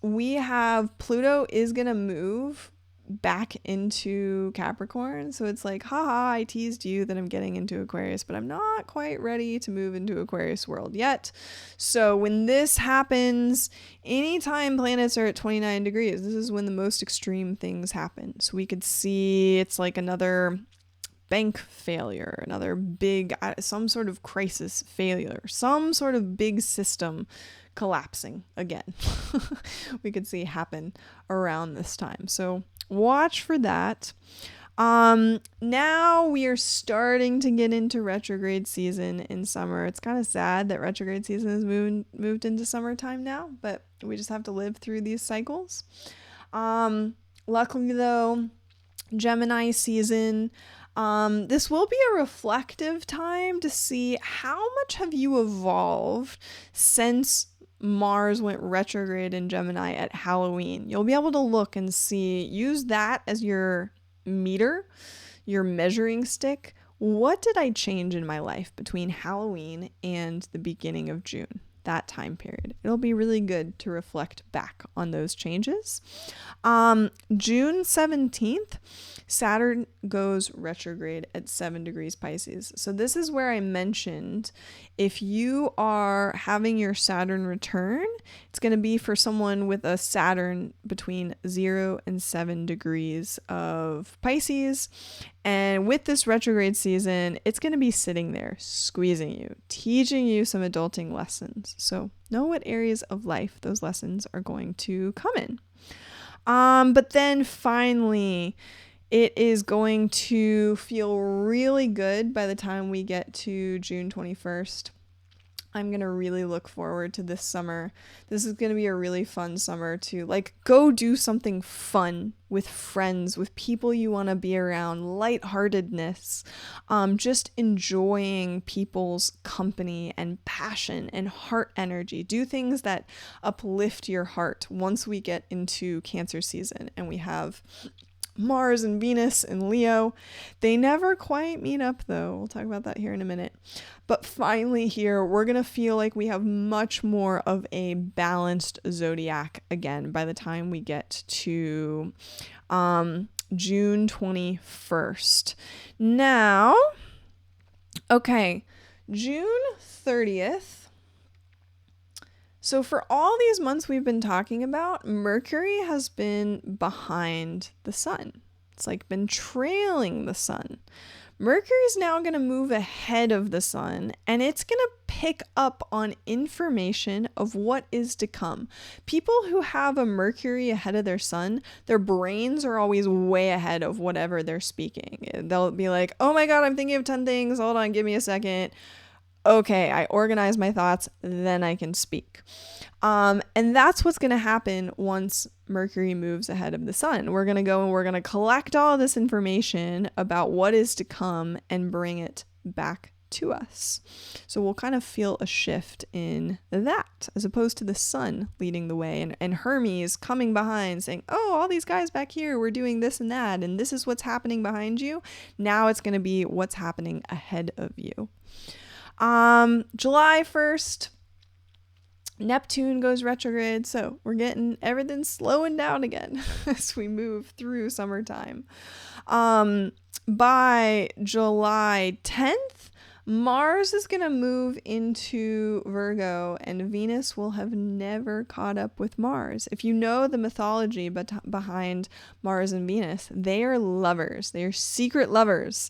we have Pluto is going to move back into Capricorn. So it's like, haha, I teased you that I'm getting into Aquarius, but I'm not quite ready to move into Aquarius world yet. So when this happens, anytime planets are at 29 degrees, this is when the most extreme things happen. So we could see it's like another bank failure, another big, some sort of crisis failure, some sort of big system collapsing again. We could see happen around this time. So watch for that. Now we are starting to get into retrograde season in summer. It's kind of sad that retrograde season has moved into summertime now, but we just have to live through these cycles. Luckily though, Gemini season, this will be a reflective time to see how much have you evolved since Mars went retrograde in Gemini at Halloween. You'll be able to look and use that as your meter, your measuring stick. What did I change in my life between Halloween and the beginning of June? That time period. It'll be really good to reflect back on those changes. June 17th, Saturn goes retrograde at 7 degrees Pisces. So this is where I mentioned if you are having your Saturn return, it's going to be for someone with a Saturn between 0 and 7 degrees of Pisces. And with this retrograde season, it's going to be sitting there, squeezing you, teaching you some adulting lessons. So know what areas of life those lessons are going to come in. But then finally, it is going to feel really good by the time we get to June 21st. I'm going to really look forward to this summer. This is going to be a really fun summer to go do something fun with friends, with people you want to be around, lightheartedness, just enjoying people's company and passion and heart energy. Do things that uplift your heart once we get into Cancer season and we have Mars and Venus and Leo. They never quite meet up though. We'll talk about that here in a minute. But finally here, we're going to feel like we have much more of a balanced zodiac again by the time we get to June 21st. Now, okay, June 30th. So for all these months we've been talking about, Mercury has been behind the sun. It's been trailing the sun. Mercury's now going to move ahead of the sun, and it's going to pick up on information of what is to come. People who have a Mercury ahead of their sun, their brains are always way ahead of whatever they're speaking. They'll be like, oh my God, I'm thinking of 10 things. Hold on, give me a second. Okay, I organize my thoughts, then I can speak. And that's what's going to happen once Mercury moves ahead of the sun. We're going to go and we're going to collect all this information about what is to come and bring it back to us. So we'll kind of feel a shift in that as opposed to the sun leading the way and Hermes coming behind saying, oh, all these guys back here, we're doing this and that, and this is what's happening behind you. Now it's going to be what's happening ahead of you. July 1st, Neptune goes retrograde, so we're getting everything slowing down again as we move through summertime. By July 10th, Mars is going to move into Virgo, and Venus will have never caught up with Mars. If you know the mythology behind Mars and Venus, they are lovers. They are secret lovers.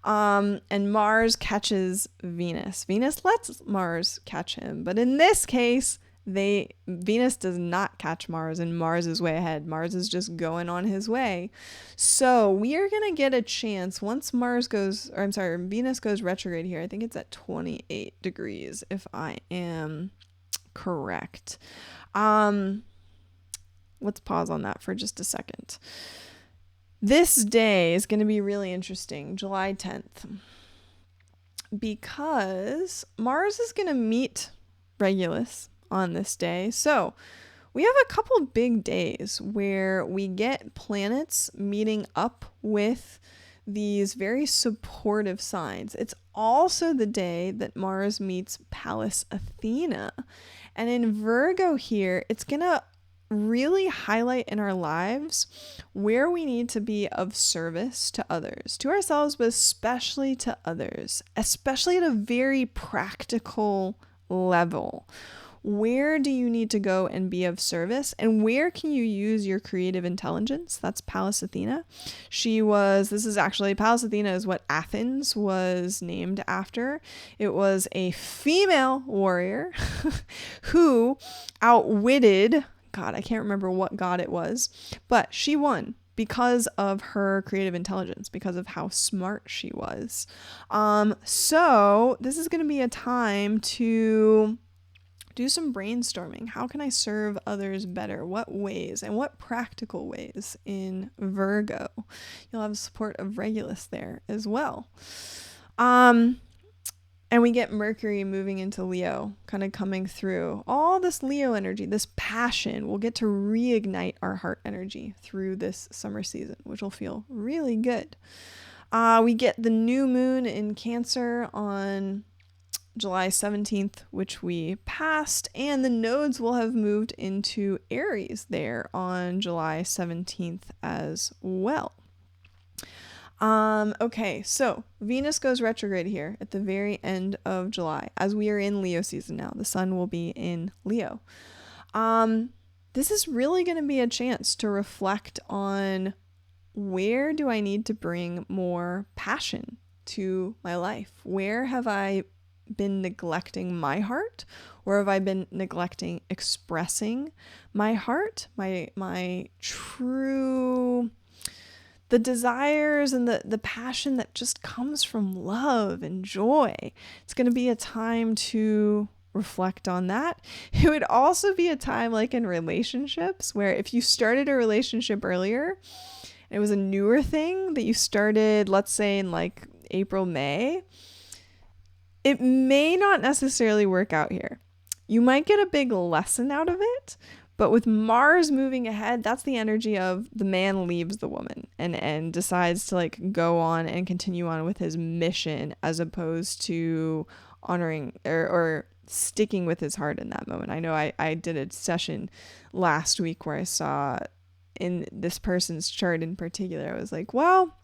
And Mars catches Venus. Venus lets Mars catch him. But in this case, Venus does not catch Mars, and Mars is way ahead. Mars is just going on his way. So we are going to get a chance once Venus goes retrograde here. I think it's at 28 degrees if I am correct. Let's pause on that for just a second. This day is going to be really interesting, July 10th, because Mars is going to meet Regulus on this day. So we have a couple big days where we get planets meeting up with these very supportive signs. It's also the day that Mars meets Pallas Athena. And in Virgo here, it's going to really highlight in our lives where we need to be of service to others, to ourselves, but especially to others, especially at a very practical level. Where do you need to go and be of service, and where can you use your creative intelligence? That's Pallas Athena. Pallas Athena is what Athens was named after. It was a female warrior who outwitted, God, I can't remember what god it was, but she won because of her creative intelligence, because of how smart she was. So this is going to be a time to do some brainstorming. How can I serve others better? What ways and what practical ways in Virgo? You'll have the support of Regulus there as well. And we get Mercury moving into Leo, kind of coming through. All this Leo energy, this passion, we'll get to reignite our heart energy through this summer season, which will feel really good. We get the new moon in Cancer on July 17th, which we passed, and the nodes will have moved into Aries there on July 17th as well. Okay, so Venus goes retrograde here at the very end of July. As we are in Leo season now, the sun will be in Leo. This is really going to be a chance to reflect on, where do I need to bring more passion to my life? Where have I been neglecting my heart, or have I been neglecting expressing my heart, my true, the desires and the passion that just comes from love and joy? It's going to be a time to reflect on that. It would also be a time, like in relationships, where if you started a relationship earlier, and it was a newer thing that you started, let's say in like April, May, it may not necessarily work out here. You might get a big lesson out of it, but with Mars moving ahead, that's the energy of the man leaves the woman and decides to like go on and continue on with his mission, as opposed to honoring or sticking with his heart in that moment. I know I did a session last week where I saw in this person's chart in particular, I was like, well,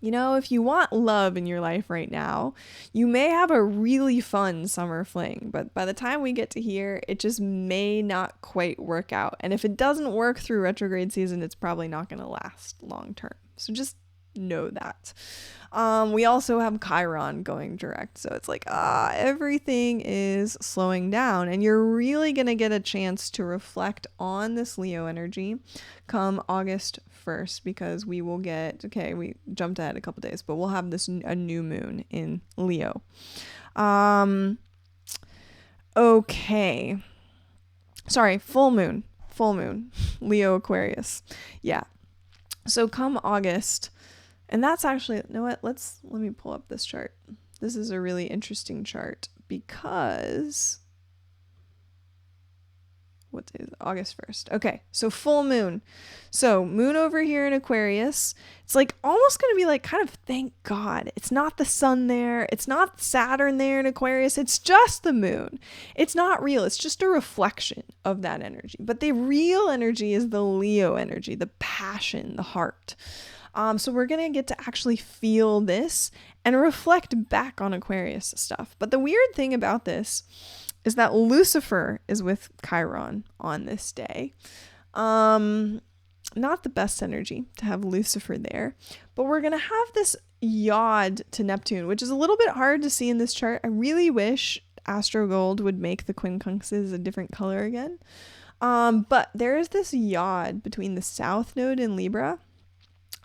you know, if you want love in your life right now, you may have a really fun summer fling, but by the time we get to here, it just may not quite work out. And if it doesn't work through retrograde season, it's probably not going to last long term. So just know that. We also have Chiron going direct. So it's like, everything is slowing down, and you're really going to get a chance to reflect on this Leo energy come August 1st, because we will get, we jumped ahead a couple days, but we'll have a new moon in Leo. Okay. Sorry, full moon, Leo Aquarius. Yeah. So come August, and that's actually, you know what, let me pull up this chart. This is a really interesting chart because, what day is it? August 1st. Okay, so full moon. So moon over here in Aquarius. It's like almost going to be like kind of, thank God. It's not the sun there. It's not Saturn there in Aquarius. It's just the moon. It's not real. It's just a reflection of that energy. But the real energy is the Leo energy, the passion, the heart. So we're going to get to actually feel this and reflect back on Aquarius stuff. But the weird thing about this is that Lucifer is with Chiron on this day. Not the best energy to have Lucifer there, but we're going to have this yod to Neptune, which is a little bit hard to see in this chart. I really wish Astro Gold would make the quincunxes a different color again. But there is this yod between the South Node in Libra,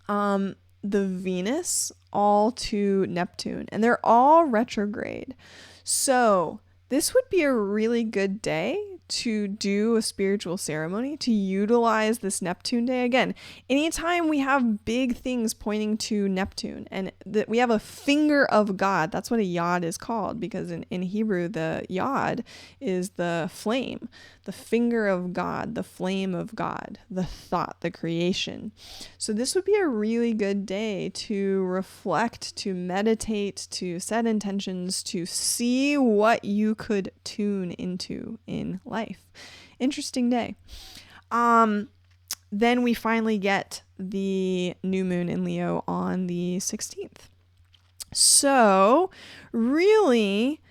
the Venus, all to Neptune, and they're all retrograde. So this would be a really good day to do a spiritual ceremony, to utilize this Neptune day. Again, anytime we have big things pointing to Neptune, and that we have a finger of God, that's what a yod is called, because in Hebrew, the yod is the flame, the finger of God, the flame of God, the thought, the creation. So this would be a really good day to reflect, to meditate, to set intentions, to see what you could tune into in life. Interesting day. Then we finally get the new moon in Leo on the 16th. So really,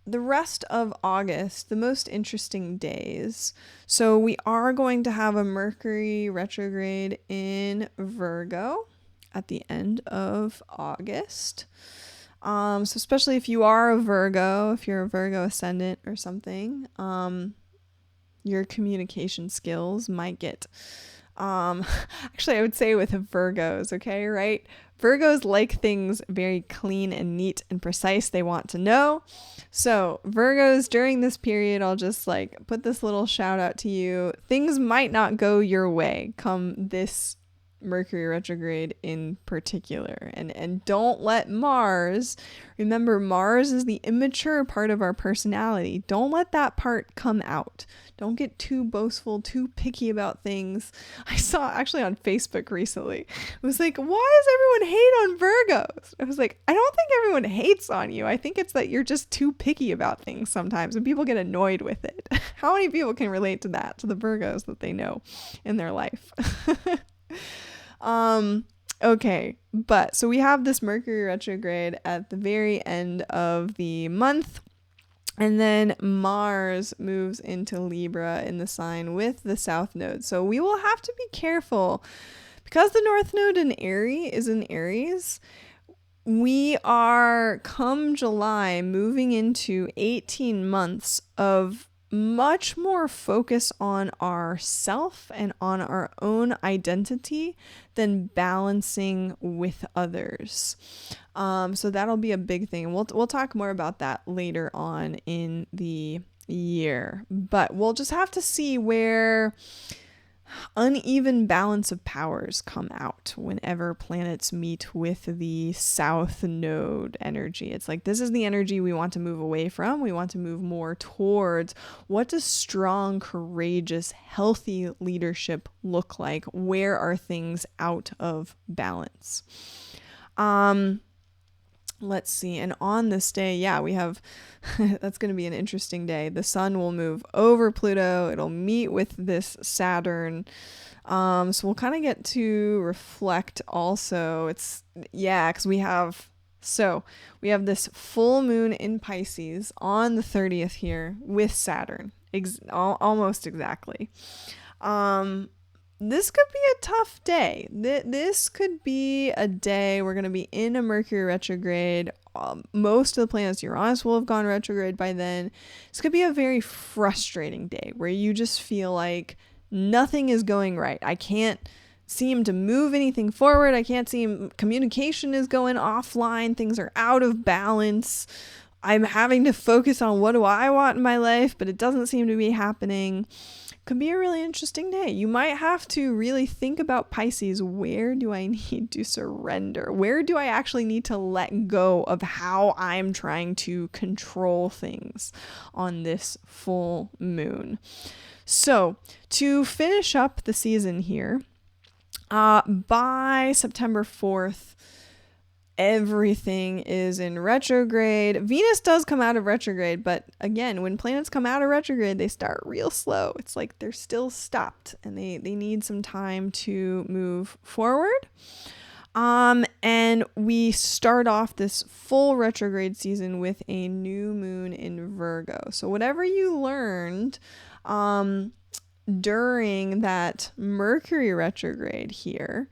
the rest of August, the most interesting days. So we are going to have a Mercury retrograde in Virgo at the end of August. So especially if you are a Virgo, if you're a Virgo ascendant or something, your communication skills might get Actually, I would say with Virgos, okay, right? Virgos like things very clean and neat and precise. They want to know. So Virgos, during this period, I'll just like put this little shout out to you. Things might not go your way come this Mercury retrograde in particular. And don't let Mars, remember Mars is the immature part of our personality. Don't let that part come out. Don't get too boastful, too picky about things. I saw actually on Facebook recently, it was like, why does everyone hate on Virgos? I was like, I don't think everyone hates on you. I think it's that you're just too picky about things sometimes and people get annoyed with it. How many people can relate to that, to the Virgos that they know in their life? Okay, but so we have this Mercury retrograde at the very end of the month, and then Mars moves into Libra in the sign with the South Node. So we will have to be careful because the North Node in Aries is in Aries. We are, come July, moving into 18 months of much more focus on ourself and on our own identity than balancing with others. So that'll be a big thing. We'll talk more about that later on in the year, but we'll just have to see where uneven balance of powers come out whenever planets meet with the South Node energy. It's like, this is the energy we want to move away from. We want to move more towards what does strong, courageous, healthy leadership look like? Where are things out of balance? Let's see. And on this day, yeah, we have, that's going to be an interesting day. The sun will move over Pluto. It'll meet with this Saturn. So we'll kind of get to reflect also. Because we have this full moon in Pisces on the 30th here with Saturn, almost exactly. This could be a tough day. This could be a day we're going to be in a Mercury retrograde. Most of the planets, Uranus will have gone retrograde by then. This could be a very frustrating day where you just feel like nothing is going right. I can't seem to move anything forward. I can't seem, communication is going offline. Things are out of balance. I'm having to focus on what do I want in my life, but it doesn't seem to be happening. Could be a really interesting day. You might have to really think about Pisces. Where do I need to surrender? Where do I actually need to let go of how I'm trying to control things on this full moon? So to finish up the season here, by September 4th, everything is in retrograde. Venus does come out of retrograde, but again, when planets come out of retrograde, they start real slow. It's like they're still stopped and they need some time to move forward. And we start off this full retrograde season with a new moon in Virgo. So whatever you learned during that Mercury retrograde here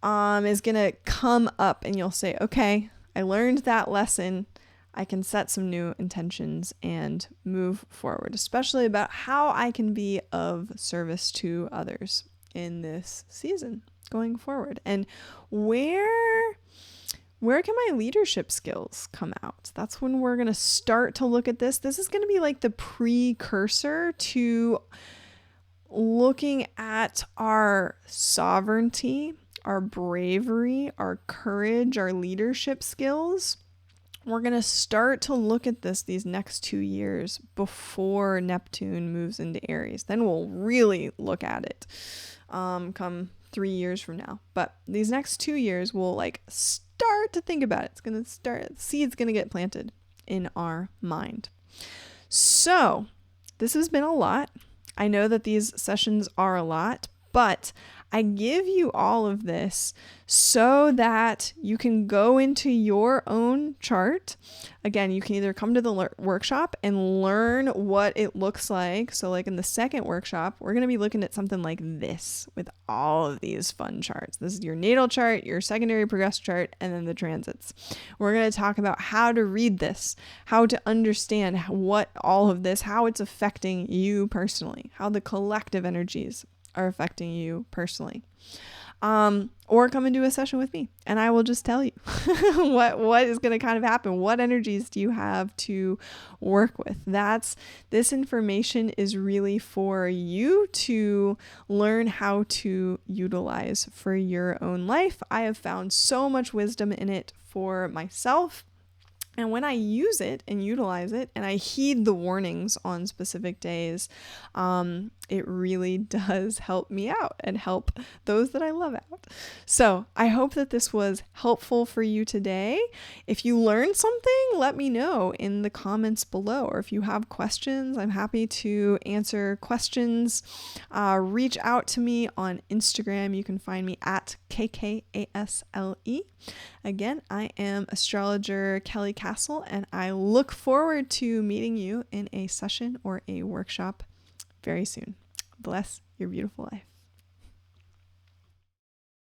is going to come up and you'll say, okay, I learned that lesson. I can set some new intentions and move forward, especially about how I can be of service to others in this season going forward. And where can my leadership skills come out? That's when we're going to start to look at this. This is going to be like the precursor to looking at our sovereignty, our bravery, our courage, our leadership skills. We're going to start to look at these next 2 years before Neptune moves into Aries. Then we'll really look at it come 3 years from now. But these next 2 years, we'll start to think about it. It's going to start, seeds going to get planted in our mind. So this has been a lot. I know that these sessions are a lot, but I give you all of this so that you can go into your own chart. Again, you can either come to the workshop and learn what it looks like. So like in the second workshop, we're going to be looking at something like this with all of these fun charts. This is your natal chart, your secondary progress chart, and then the transits. We're going to talk about how to read this, how to understand what all of this, how it's affecting you personally, how the collective energies are affecting you personally. Or come and do a session with me and I will just tell you what is going to kind of happen. What energies do you have to work with? This information is really for you to learn how to utilize for your own life. I have found so much wisdom in it for myself. And when I use it and utilize it and I heed the warnings on specific days, it really does help me out and help those that I love out. So I hope that this was helpful for you today. If you learned something, let me know in the comments below. Or if you have questions, I'm happy to answer questions. Reach out to me on Instagram. You can find me at KKASLE. Again, I am astrologer Kasle, and I look forward to meeting you in a session or a workshop very soon. Bless your beautiful life.